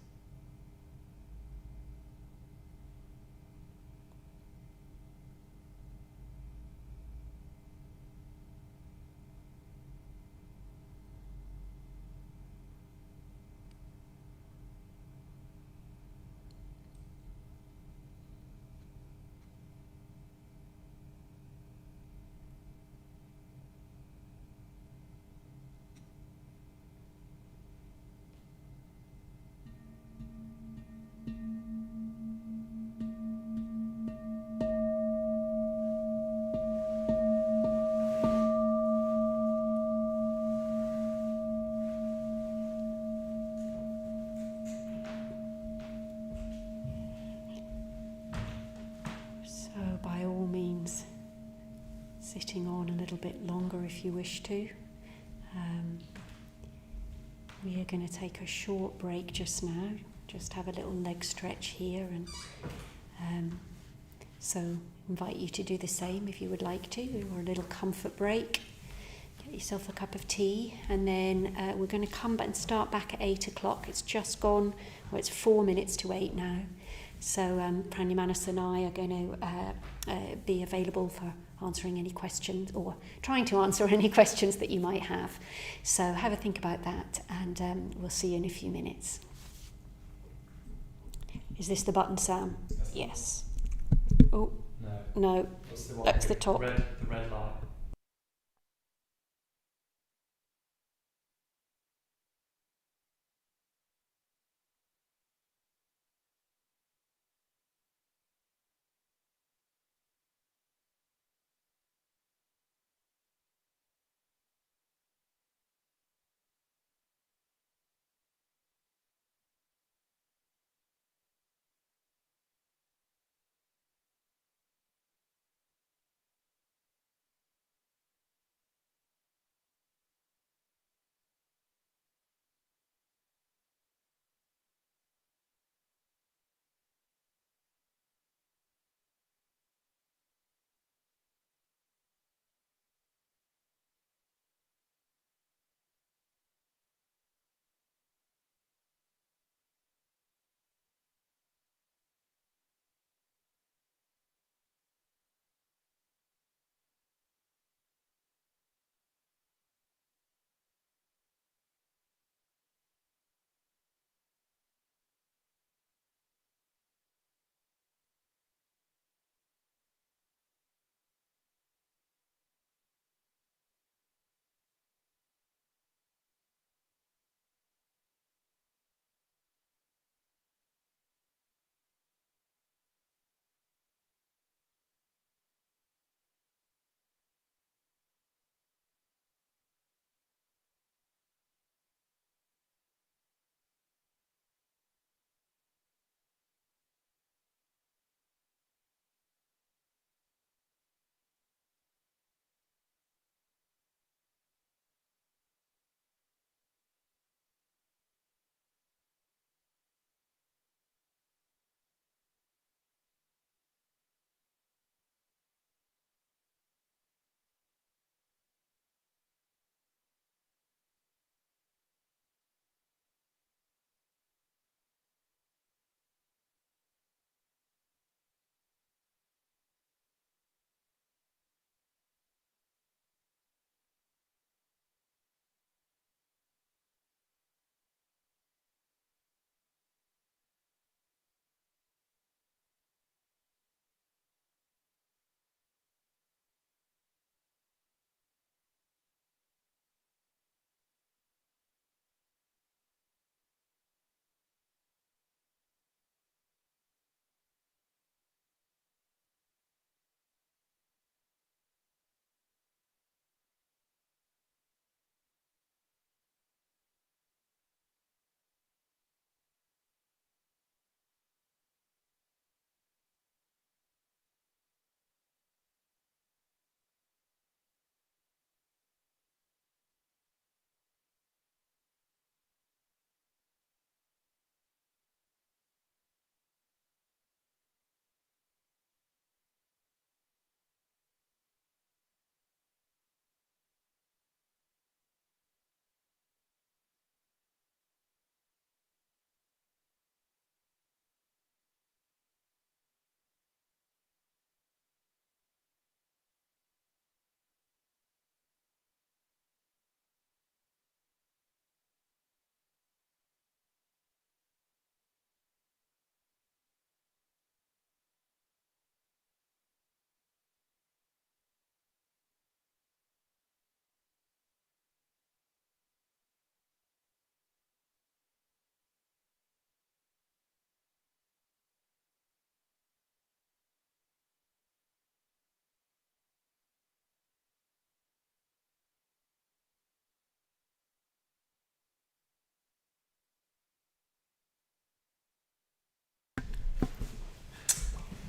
C: So by all means, sitting on a little bit longer if you wish to. We are going to take a short break just now, just have a little leg stretch here, and so invite you to do the same if you would like to, or a little comfort break. Get yourself a cup of tea, and then we're going to come back and start back at 8 o'clock. It's just gone, well, it's 4 minutes to 8 now. So Pranyamanas and I are going to be available for answering any questions, or trying to answer any questions that you might have. So have a think about that, and we'll see you in a few minutes. Is this the button, Sam? Yes. Oh, no. That's the top.
A: The red light.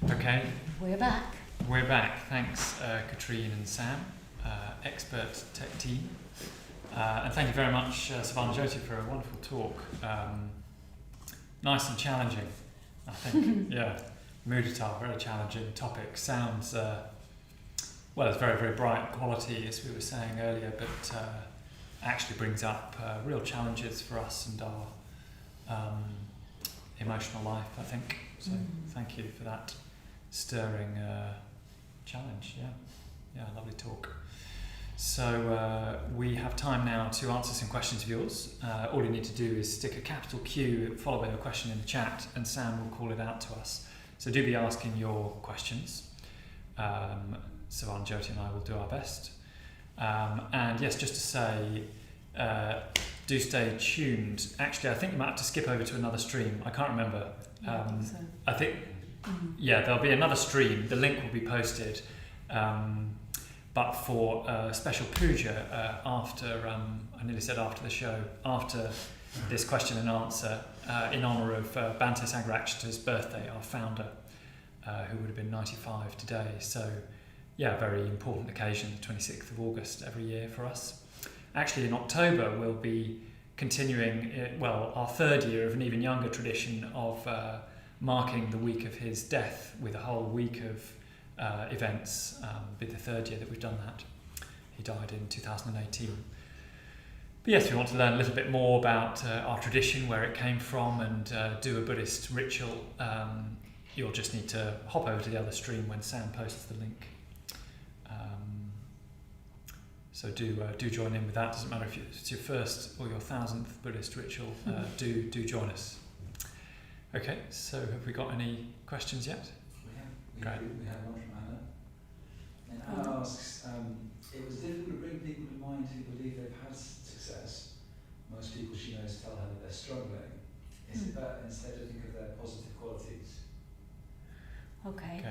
A: Okay,
D: We're back.
A: we're back. Thanks, Katrine and Sam, expert tech team. And thank you very much, Suvarnajyoti, for a wonderful talk. Nice and challenging, I think. Yeah, Mudita, very challenging topic. Sounds, well, it's very, very bright quality, as we were saying earlier, but actually brings up real challenges for us and our emotional life, I think. So thank you for that stirring challenge. Yeah, lovely talk. So we have time now to answer some questions of yours. All you need to do is stick a capital Q followed by a question in the chat, and Sam will call it out to us. So do be asking your questions. Suvarnajyoti and I will do our best. And yes, just to say, do stay tuned. Actually, I think you might have to skip over to another stream. I can't remember. I think, yeah, there'll be another stream. The link will be posted. But for a special puja after, I nearly said after the show, after this question and answer, in honour of Bhante Sangharakshita's birthday, our founder, who would have been 95 today. So, yeah, very important occasion, the 26th of August every year for us. Actually, in October, we'll be continuing, our third year of an even younger tradition of marking the week of his death with a whole week of events. Be the third year that we've done that. He died in 2018. But yes, we want to learn a little bit more about our tradition, where it came from, and do a Buddhist ritual. You'll just need to hop over to the other stream when Sam posts the link. So do join in with that. Doesn't matter if it's your first or your 1000th Buddhist ritual. Do join us. Okay, so have we got any questions yet?
B: We have one from Anna. And Anna asks, it was difficult to bring people to mind who believe they've had success. Most people she knows tell her that they're struggling. Is it better instead to think of their positive qualities?
D: Okay.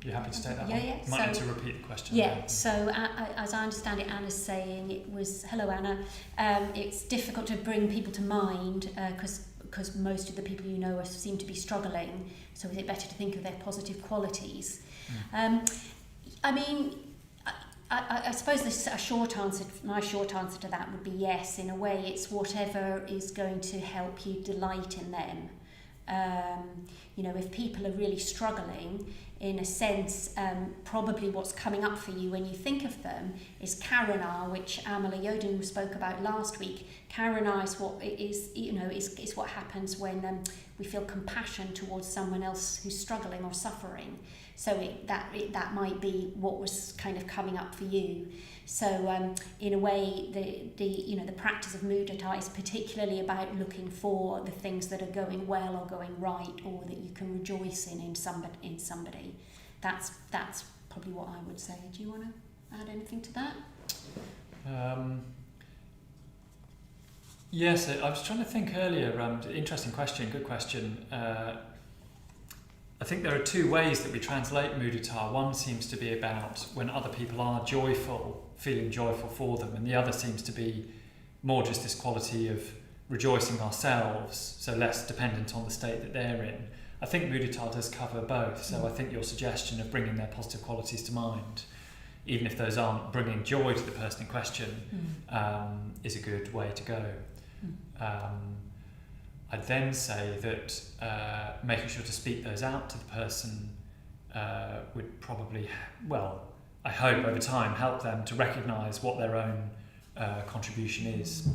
A: You happy to take that
D: Yeah,
A: one?
D: yeah.
A: Might need to repeat the question.
D: Yeah, so as I understand it, Anna's saying it was, hello Anna, it's difficult to bring people to mind because most of the people you know seem to be struggling, so is it better to think of their positive qualities? I mean, I suppose my short answer to that would be yes. In a way, it's whatever is going to help you delight in them. If people are really struggling, in a sense, probably what's coming up for you when you think of them is karuna, which Amala Yodin spoke about last week. Karuna is what is what happens when we feel compassion towards someone else who's struggling or suffering. So that might be what was kind of coming up for you. So in a way, the practice of mudita is particularly about looking for the things that are going well or going right, or that you can rejoice in somebody. That's probably what I would say. Do you want to add anything to that?
A: Yes, I was trying to think earlier. Interesting question, good question. I think there are two ways that we translate mudita. One seems to be about when other people are joyful, feeling joyful for them, and the other seems to be more just this quality of rejoicing ourselves, so less dependent on the state that they're in. I think mudita does cover both, so I think your suggestion of bringing their positive qualities to mind, even if those aren't bringing joy to the person in question, is a good way to go. I'd then say that making sure to speak those out to the person would probably, I hope over time, help them to recognise what their own contribution is.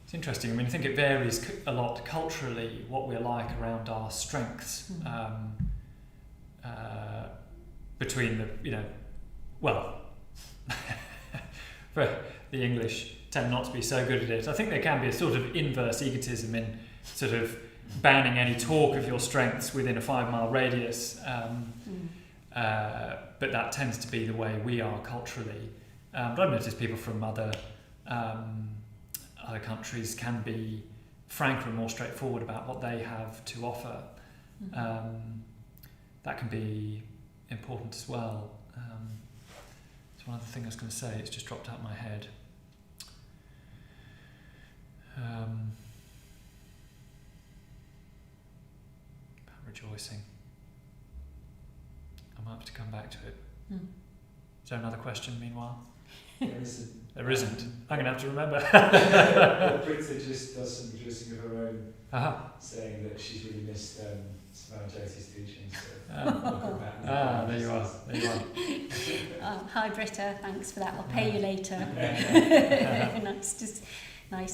A: It's interesting. I mean, I think it varies a lot culturally what we're like around our strengths between for the English tend not to be so good at it. I think there can be a sort of inverse egotism in sort of banning any talk of your strengths within a 5-mile radius, but that tends to be the way we are culturally. But I've noticed people from other countries can be franker and more straightforward about what they have to offer. That can be important as well. It's one other thing I was going to say, it's just dropped out of my head. rejoicing? I might have to come back to it. Is there another question meanwhile?
B: There isn't.
A: There isn't. I'm going to have to remember.
B: Britta just does some rejoicing of her own, saying that she's really missed Suvarnajyoti's teaching. So
A: there you are. There you are.
D: Hi Britta, thanks for that. I'll pay you later. Nice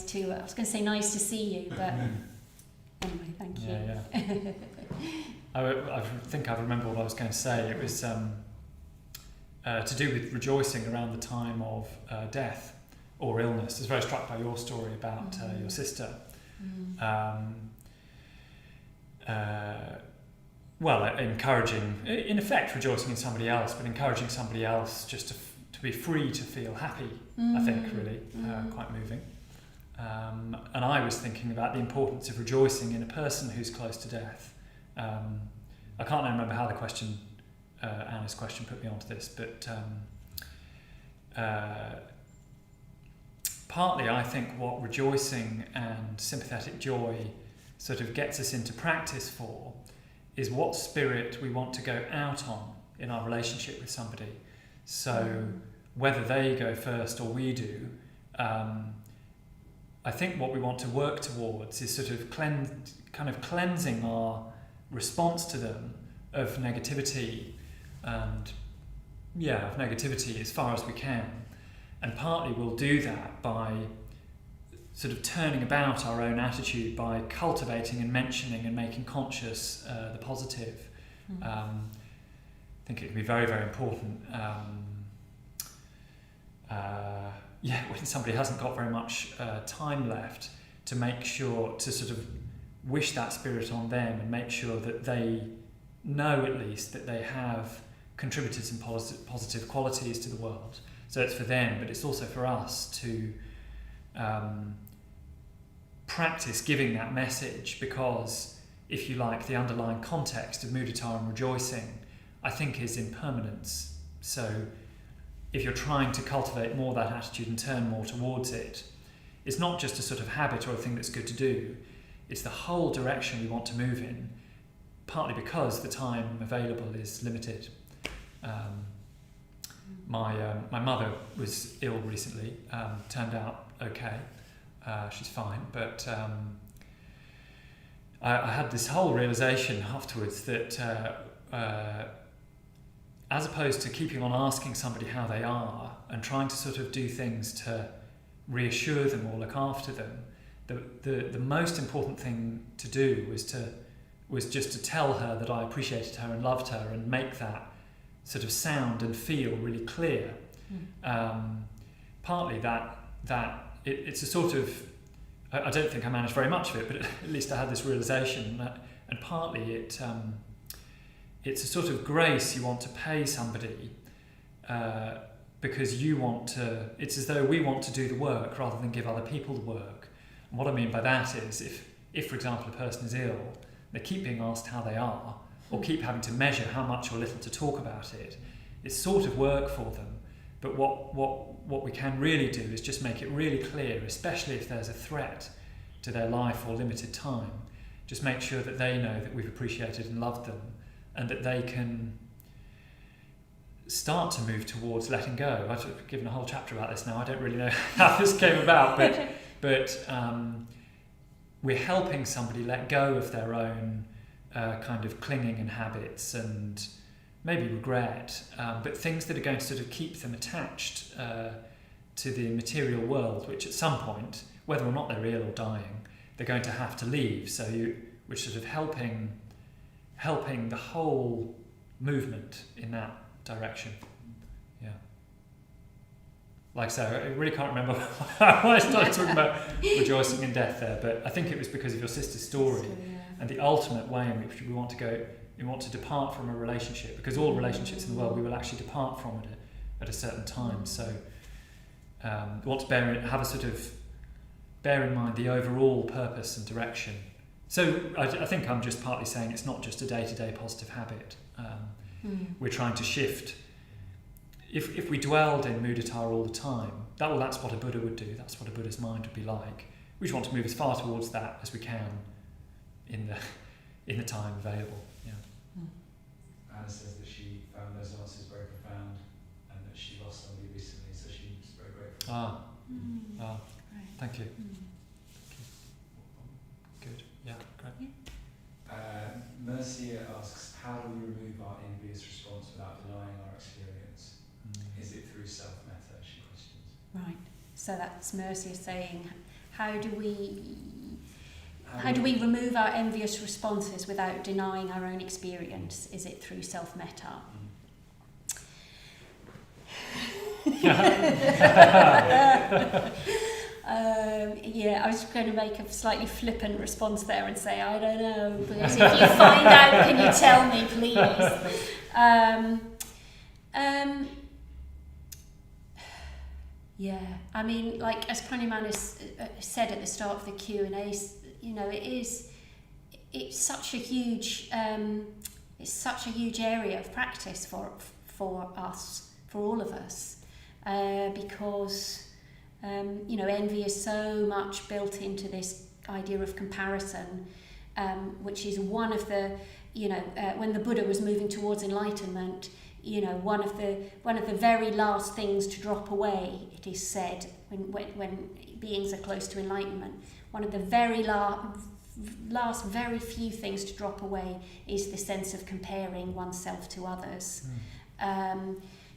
D: to. I was going to say nice to see you, but anyway, thank you.
A: Yeah. I think I remember what I was going to say. It was to do with rejoicing around the time of death or illness. I was very struck by your story about your sister. Encouraging, in effect, rejoicing in somebody else, but encouraging somebody else just to be free to feel happy. I think really quite moving. And I was thinking about the importance of rejoicing in a person who's close to death. I can't remember how the question, Anna's question, put me onto this, but partly I think what rejoicing and sympathetic joy sort of gets us into practice for is what spirit we want to go out on in our relationship with somebody. So whether they go first or we do, I think what we want to work towards is sort of cleansing our response to them of negativity as far as we can. And partly we'll do that by sort of turning about our own attitude, by cultivating and mentioning and making conscious the positive. I think it can be very, very important when somebody hasn't got very much time left, to make sure to sort of wish that spirit on them and make sure that they know at least that they have contributed some positive qualities to the world. So it's for them, but it's also for us to practice giving that message, because if you like, the underlying context of mudita and rejoicing, I think, is impermanence. So if you're trying to cultivate more that attitude and turn more towards it, it's not just a sort of habit or a thing that's good to do, it's the whole direction we want to move in, partly because the time available is limited. My mother was ill recently, turned out okay, she's fine, but I had this whole realisation afterwards that as opposed to keeping on asking somebody how they are and trying to sort of do things to reassure them or look after them, the most important thing to do was just to tell her that I appreciated her and loved her, and make that sort of sound and feel really clear. Partly that it's a sort of, I don't think I managed very much of it, but at least I had this realisation, and partly it's a sort of grace you want to pay somebody, because you want to, it's as though we want to do the work rather than give other people the work. And what I mean by that is, if for example a person is ill, they keep being asked how they are, or keep having to measure how much or little to talk about it, it's sort of work for them. But what we can really do is just make it really clear, especially if there's a threat to their life or limited time, just make sure that they know that we've appreciated and loved them, and that they can start to move towards letting go. I've given a whole chapter about this now. I don't really know how this came about, but we're helping somebody let go of their own kind of clinging and habits and maybe regret, but things that are going to sort of keep them attached to the material world, which at some point, whether or not they're ill or dying, they're going to have to leave. So we're sort of helping the whole movement in that direction. Yeah. Like I say, I really can't remember why I started talking about rejoicing in death there, but I think it was because of your sister's story and the ultimate way in which we want to go. We want to depart from a relationship, because all relationships in the world we will actually depart from at a certain time. So we want to bear in mind the overall purpose and direction. So I think I'm just partly saying it's not just a day-to-day positive habit. We're trying to shift. If we dwelled in mudita all the time, that's what a Buddha would do. That's what a Buddha's mind would be like. We just want to move as far towards that as we can in the time available. Yeah.
B: Anna says that she found those answers very profound and that she lost somebody recently, so she's very grateful.
D: Right.
A: Thank you.
D: Mm.
A: Good. Yeah, great.
B: Mercia asks, how do we remove our envious response without denying our experience? Is it through self-metta, she questions.
D: Right. So that's Mercia saying, how do we remove our envious responses without denying our own experience? Is it through self-metta? Yeah, I was going to make a slightly flippant response there and say, I don't know, but if you find out, can you tell me, please? Yeah, I mean, like as Pranyamanus said at the start of the Q&A, you know, it's such a huge area of practice for us, for all of us, because you know, envy is so much built into this idea of comparison, which is one of the, you know, when the Buddha was moving towards enlightenment, you know, one of the very last things to drop away, it is said, when beings are close to enlightenment, one of the very last very few things to drop away is the sense of comparing oneself to others.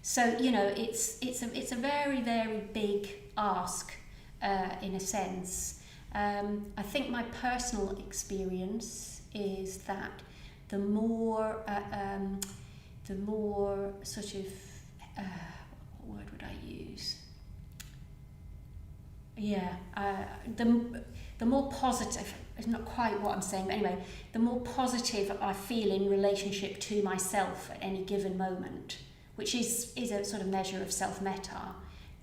D: So, you know, it's a very, very big ask, in a sense. I think my personal experience is that the more sort of, what word would I use? Yeah, the more positive, it's not quite what I'm saying, but anyway, the more positive I feel in relationship to myself at any given moment, which is a sort of measure of self-metta,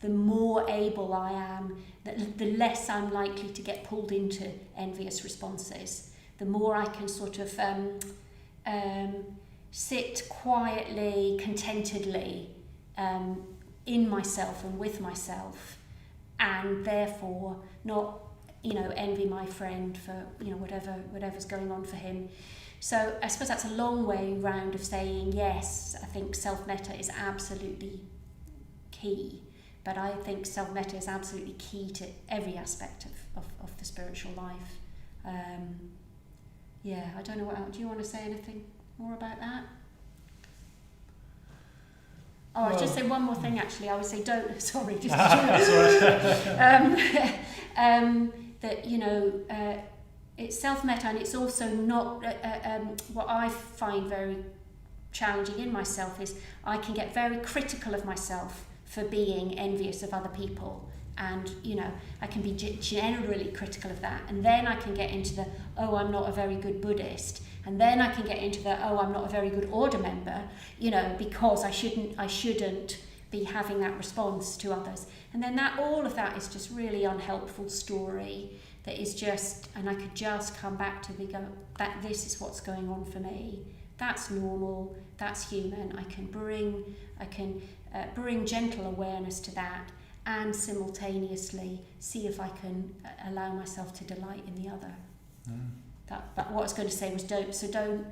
D: the more able I am, the less I'm likely to get pulled into envious responses, the more I can sort of sit quietly, contentedly in myself and with myself, and therefore not, you know, envy my friend for, you know, whatever's going on for him. So I suppose that's a long way round of saying, yes, I think self-metta is absolutely key, but I think self-metta is absolutely key to every aspect of the spiritual life. Yeah, I don't know what else. Do you want to say anything more about that? Oh, I'll just say one more thing actually. I would say don't, sorry, just that, you know, it's self-metta, and it's also not, what I find very challenging in myself is I can get very critical of myself for being envious of other people. And, you know, I can be generally critical of that. And then I can get into the, oh, I'm not a very good Buddhist. And then I can get into the, oh, I'm not a very good order member, you know, because I shouldn't be having that response to others. And then all of that is just really unhelpful story that is just, and I could just come back to that this is what's going on for me. That's normal, that's human. I can bring gentle awareness to that, and simultaneously see if I can allow myself to delight in the other. But what I was going to say was don't,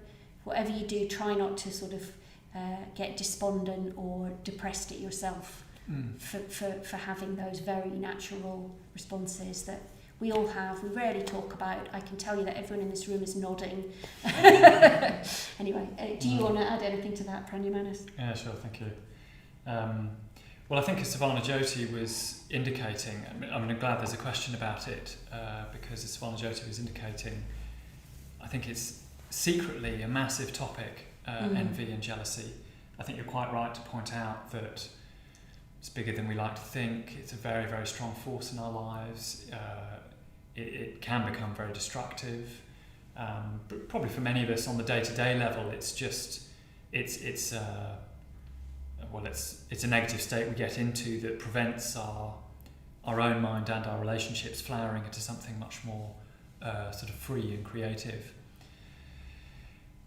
D: whatever you do, try not to sort of get despondent or depressed at yourself for having those very natural responses that we all have, we rarely talk about. I can tell you that everyone in this room is nodding. Anyway, do you want to add anything to that, Pranyamanus?
A: Yeah, sure, thank you. Well, I think as Suvarnajyoti was indicating, I'm glad there's a question about it, because as Suvarnajyoti was indicating, I think it's secretly a massive topic, envy and jealousy. I think you're quite right to point out that it's bigger than we like to think. It's a very, very strong force in our lives. It can become very destructive. But probably for many of us on the day-to-day level, it's a negative state we get into that prevents our own mind and our relationships flowering into something much more sort of free and creative.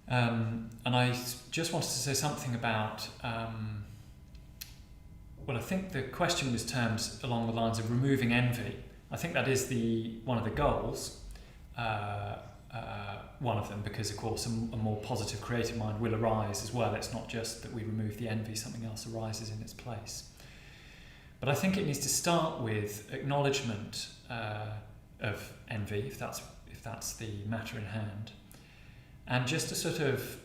A: And I just wanted to say something about, I think the question was termed along the lines of removing envy. I think that is one of the goals, one of them, because of course a more positive creative mind will arise as well. It's not just that we remove the envy, something else arises in its place. But I think it needs to start with acknowledgement of envy, if that's the matter in hand, and just a sort of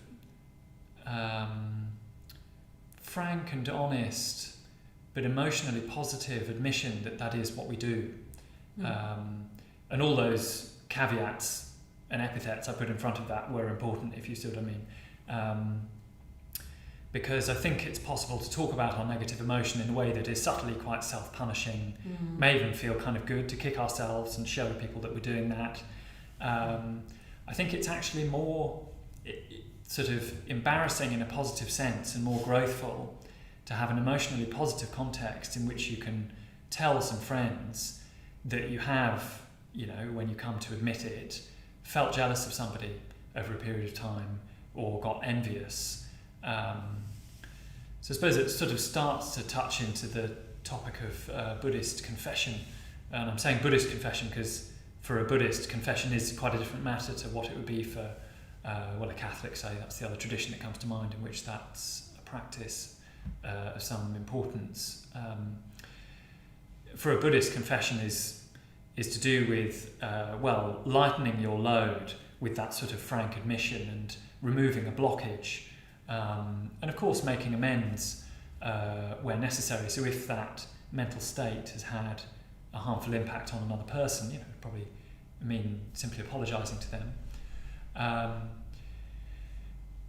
A: frank and honest but emotionally positive admission that is what we do. And all those caveats and epithets I put in front of that were important, if you see what I mean. Because I think it's possible to talk about our negative emotion in a way that is subtly quite self-punishing, may even feel kind of good to kick ourselves and show people that we're doing that. I think it's actually more sort of embarrassing in a positive sense and more growthful to have an emotionally positive context in which you can tell some friends that you have, when you come to admit it, felt jealous of somebody over a period of time or got envious. So I suppose it sort of starts to touch into the topic of Buddhist confession. And I'm saying Buddhist confession because for a Buddhist, confession is quite a different matter to what it would be for, a Catholic, say. That's the other tradition that comes to mind in which that's a practice of some importance. For a Buddhist, confession is to do with, lightening your load with that sort of frank admission and removing a blockage. And of course making amends where necessary. So if that mental state has had a harmful impact on another person, it would probably mean simply apologising to them.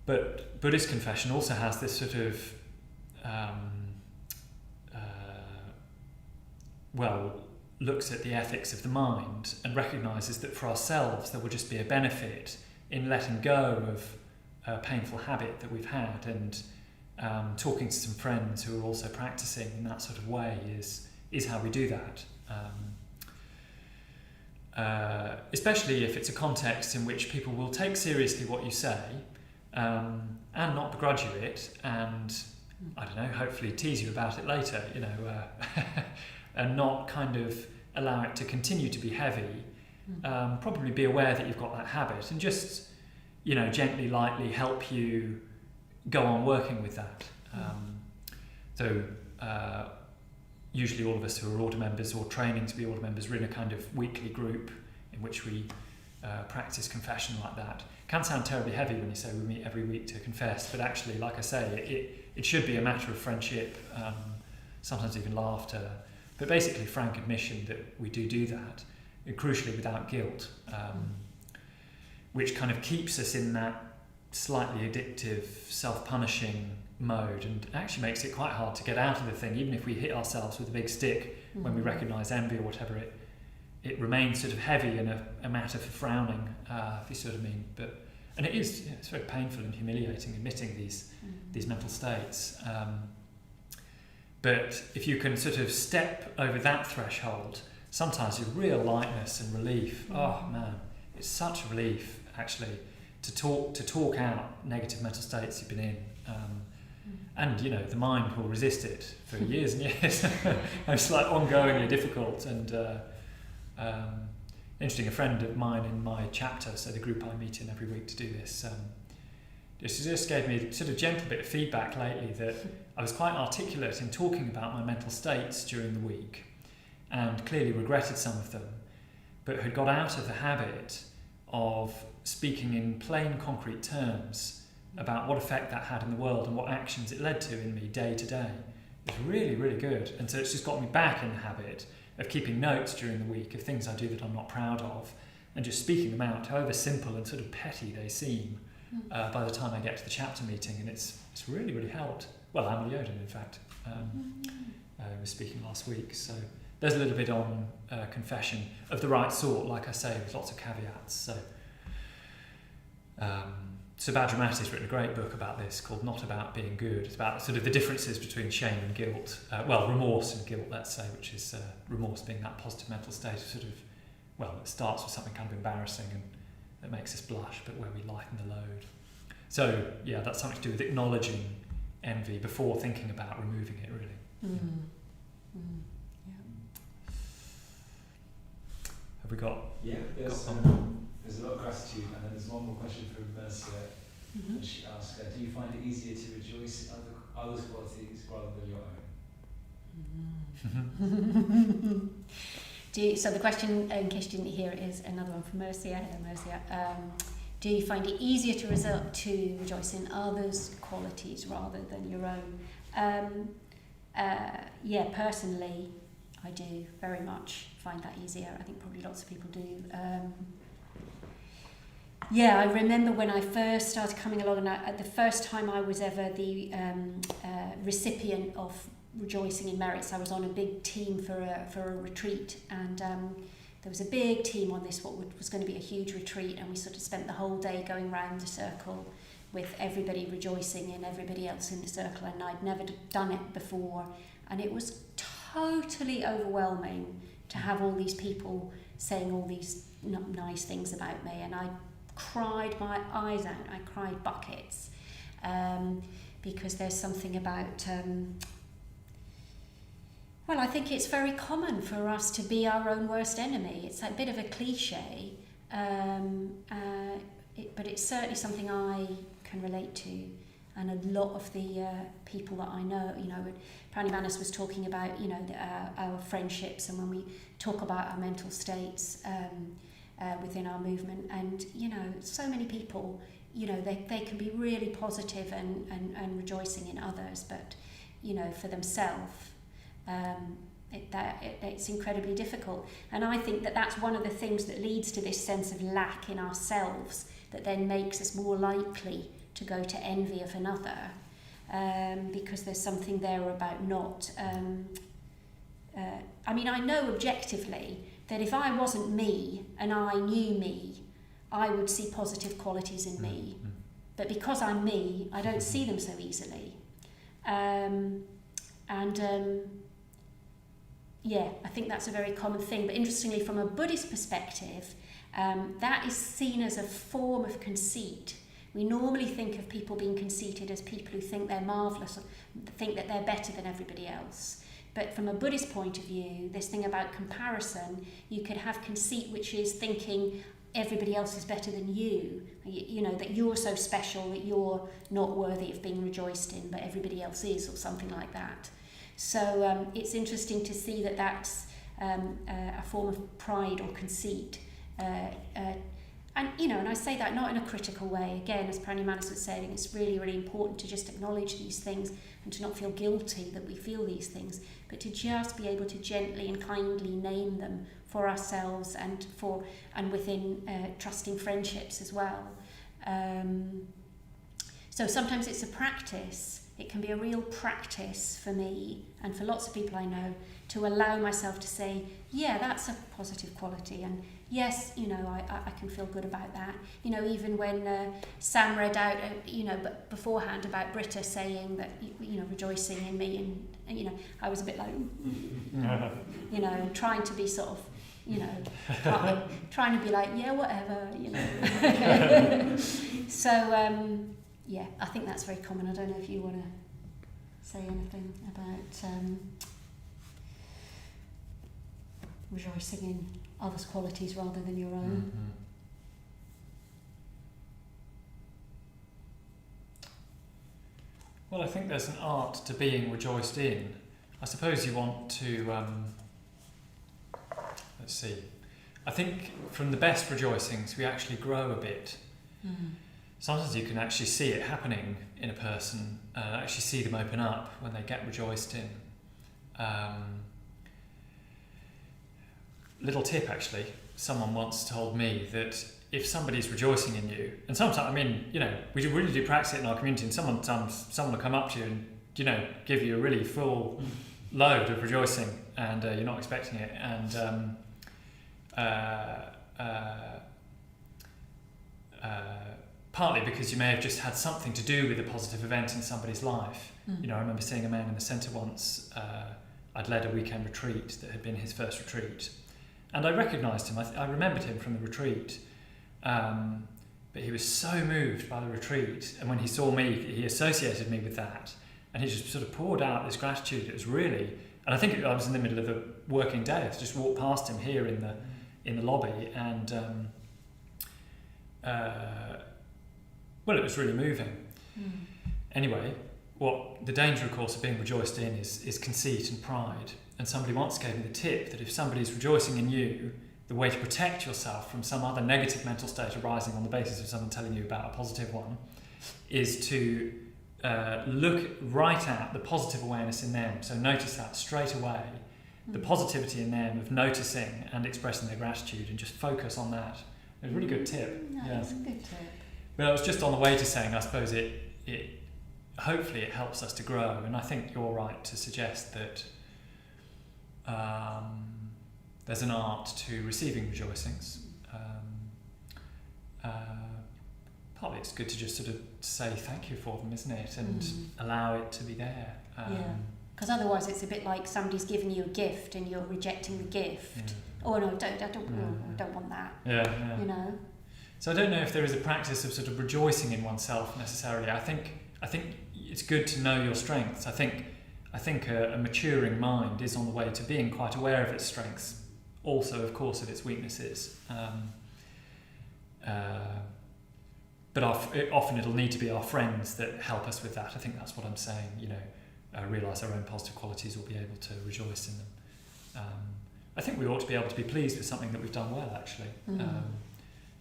A: But Buddhist confession also has this sort of looks at the ethics of the mind and recognises that for ourselves there will just be a benefit in letting go of a painful habit that we've had, and talking to some friends who are also practicing in that sort of way is how we do that. Especially if it's a context in which people will take seriously what you say and not begrudge you it, and I don't know, hopefully tease you about it later, and not kind of allow it to continue to be heavy. Probably be aware that you've got that habit and just gently, lightly help you go on working with that. Usually all of us who are order members or training to be order members, we're in a kind of weekly group in which we practice confession like that. It can sound terribly heavy when you say we meet every week to confess, but actually, like I say, it should be a matter of friendship, sometimes even laughter, but basically frank admission that we do that, and crucially without guilt. Which kind of keeps us in that slightly addictive, self-punishing mode, and actually makes it quite hard to get out of the thing. Even if we hit ourselves with a big stick when we recognise envy or whatever, it remains sort of heavy and a matter for frowning, if you sort of mean. And it is, it's very painful and humiliating admitting these mental states. But if you can sort of step over that threshold, sometimes with real lightness and relief, oh man, it's such a relief actually to talk out negative mental states you've been in, and the mind will resist it for years and years. It's like ongoingly difficult. And interesting, a friend of mine in my chapter, so the group I meet in every week to do this, just gave me a sort of gentle bit of feedback lately that I was quite articulate in talking about my mental states during the week, and clearly regretted some of them, but had got out of the habit of speaking in plain concrete terms about what effect that had in the world and what actions it led to in me day to day. It's really, really good. And so it's just got me back in the habit of keeping notes during the week of things I do that I'm not proud of, and just speaking them out, however simple and sort of petty they seem, by the time I get to the chapter meeting. And it's really, really helped. Well, Emily Oden, in fact, was speaking last week. So there's a little bit on confession of the right sort, like I say, with lots of caveats. So Suvarnajyoti has written a great book about this called Not About Being Good. It's about sort of the differences between shame and guilt, remorse and guilt, let's say, which is remorse being that positive mental state of sort of, it starts with something kind of embarrassing and that makes us blush, but where we lighten the load. So yeah, that's something to do with acknowledging envy before thinking about removing it, really. Have we got?
B: Yeah, there's there's a lot of gratitude, and then there's one more question from Mercia. And she asked, do you find it easier to rejoice in others' qualities rather than your own?
D: So the question, in case you didn't hear it, is another one from Mercia. Hello, Mercia. Do you find it easier to rejoice in others' qualities rather than your own? Yeah, personally, I do very much find that easier. I think probably lots of people do. Yeah, I remember when I first started coming along, and the first time I was ever the recipient of rejoicing in merits, I was on a big team for a retreat, and there was a big team on this, what was going to be a huge retreat, and we sort of spent the whole day going round the circle with everybody rejoicing in everybody else in the circle, and I'd never done it before, and it was totally overwhelming to have all these people saying all these nice things about me, and I cried my eyes out. I cried buckets, because there's something about well, I think it's very common for us to be our own worst enemy. It's a bit of a cliche, but it's certainly something I can relate to, and a lot of the people that I know, Pranimanis was talking about, our friendships, and when we talk about our mental states within our movement, and so many people, they can be really positive and rejoicing in others, but for themselves, it's incredibly difficult. And I think that that's one of the things that leads to this sense of lack in ourselves, that then makes us more likely to go to envy of another, because there's something there about not I know objectively that if I wasn't me and I knew me, I would see positive qualities in me. But because I'm me, I don't see them so easily. Yeah, I think that's a very common thing. But interestingly, from a Buddhist perspective, that is seen as a form of conceit. We normally think of people being conceited as people who think they're marvellous, think that they're better than everybody else. But from a Buddhist point of view, this thing about comparison, you could have conceit, which is thinking everybody else is better than you, that you're so special that you're not worthy of being rejoiced in, but everybody else is, or something like that. So it's interesting to see that that's a form of pride or conceit. And I say that not in a critical way. Again, as Pranimanis was saying, it's really, really important to just acknowledge these things and to not feel guilty that we feel these things, but to just be able to gently and kindly name them for ourselves and within trusting friendships as well. So sometimes it's a practice. It can be a real practice for me and for lots of people I know to allow myself to say, yeah, that's a positive quality, and yes, I can feel good about that. Even when Sam read out, but beforehand about Britta saying that, rejoicing in me, and I was a bit like, trying to be sort of, trying to be like, yeah, whatever, So, yeah, I think that's very common. I don't know if you want to say anything about rejoicing in others' qualities rather than your own.
A: Well, I think there's an art to being rejoiced in. I suppose you want to, let's see, I think from the best rejoicings we actually grow a bit. Sometimes you can actually see it happening in a person, actually see them open up when they get rejoiced in. Little tip actually, someone once told me that if somebody's rejoicing in you, and sometimes, we really do practice it in our community, and sometimes someone will come up to you and, give you a really full load of rejoicing, and you're not expecting it, and partly because you may have just had something to do with a positive event in somebody's life. I remember seeing a man in the centre once. I'd led a weekend retreat that had been his first retreat, and I recognised him. I remembered him from the retreat, but he was so moved by the retreat, and when he saw me, he associated me with that, and he just sort of poured out this gratitude. It was really, and I think I was in the middle of a working day. I just walked past him here in the lobby, and well, it was really moving. Anyway, what the danger, of course, of being rejoiced in is conceit and pride. And somebody once gave me the tip that if somebody's rejoicing in you, the way to protect yourself from some other negative mental state arising on the basis of someone telling you about a positive one is to look right at the positive awareness in them. So notice that straight away, the positivity in them of noticing and expressing their gratitude, and just focus on that. It's a really good tip.
D: That's a good tip.
A: But I was just on the way to saying, I suppose it hopefully it helps us to grow, and I think you're right to suggest that there's an art to receiving rejoicings. Partly it's good to just sort of say thank you for them, isn't it, and allow it to be there.
D: Because otherwise it's a bit like somebody's giving you a gift and you're rejecting the gift. Oh no, I don't want that.
A: Yeah.
D: You know.
A: So I don't know if there is a practice of sort of rejoicing in oneself necessarily. I think it's good to know your strengths. I think a maturing mind is on the way to being quite aware of its strengths, also of course of its weaknesses. But often it'll need to be our friends that help us with that. I think that's what I'm saying. Realise our own positive qualities, will be able to rejoice in them. I think we ought to be able to be pleased with something that we've done well, actually,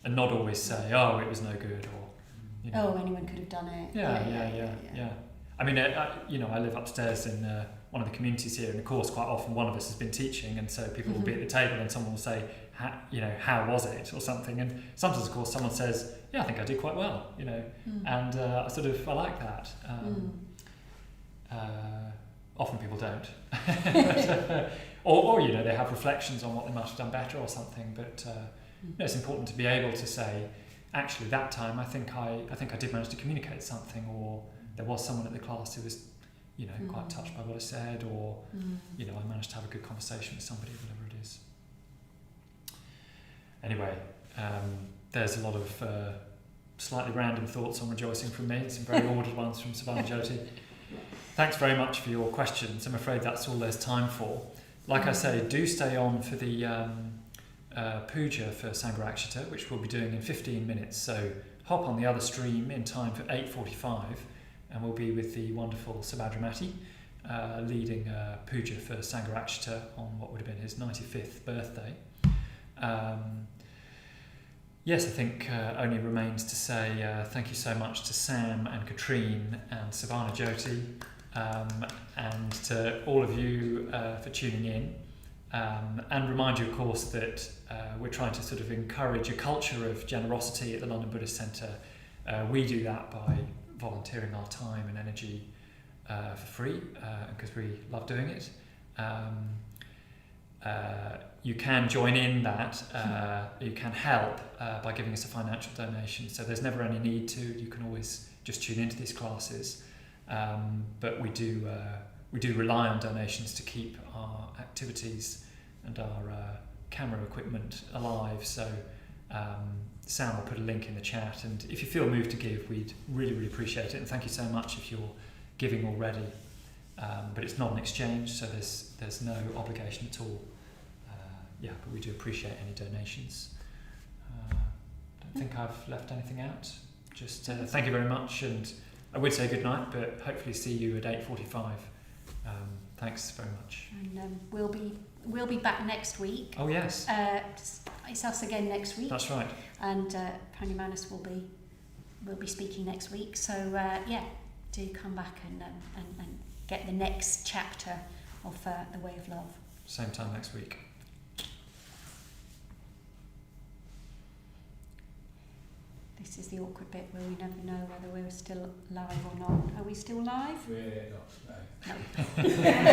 A: and not always say, "Oh, it was no good," or
D: "Oh, anyone could have done it."
A: Yeah. I mean, I live upstairs in one of the communities here, and of course, quite often one of us has been teaching, and so people will be at the table, and someone will say, "How was it?" or something, and sometimes, of course, someone says, "Yeah, I think I did quite well," and I like that. Often people don't, or they have reflections on what they might have done better or something. But it's important to be able to say, actually, that time I think I did manage to communicate something, or there was someone at the class who was, quite touched by what I said, or I managed to have a good conversation with somebody, whatever it is. Anyway, there's a lot of slightly random thoughts on rejoicing from me, some very ordered ones from Suvarnajyoti. Thanks very much for your questions. I'm afraid that's all there's time for. Like I say, do stay on for the puja for Sangharakshita, which we'll be doing in 15 minutes. So hop on the other stream in time for 8:45, and we'll be with the wonderful Subhadramati leading puja for Sangharakshita on what would have been his 95th birthday. Yes, I think only remains to say thank you so much to Sam and Katrine and Suvarnajyoti, and to all of you for tuning in. And remind you, of course, that we're trying to sort of encourage a culture of generosity at the London Buddhist Centre. We do that by volunteering our time and energy for free, because we love doing it. You can join in that, you can help by giving us a financial donation, so there's never any need to. You can always just tune into these classes, but we do rely on donations to keep our activities and our camera equipment alive. So Sam will put a link in the chat, and if you feel moved to give, we'd really, really appreciate it, and thank you so much if you're giving already. But it's not an exchange, so there's no obligation at all. But we do appreciate any donations. Don't think I've left anything out. Just thank you very much, and I would say good night, but hopefully see you at 8:45. Thanks very much.
D: And we'll be back next week.
A: Oh yes.
D: It's us again next week.
A: That's right.
D: And Pranyamanis will be speaking next week. So do come back and get the next chapter of The Way of Love.
A: Same time next week.
D: This is the awkward bit where we never know whether we're still live or not. Are we still live?
B: We're not, no.
D: No.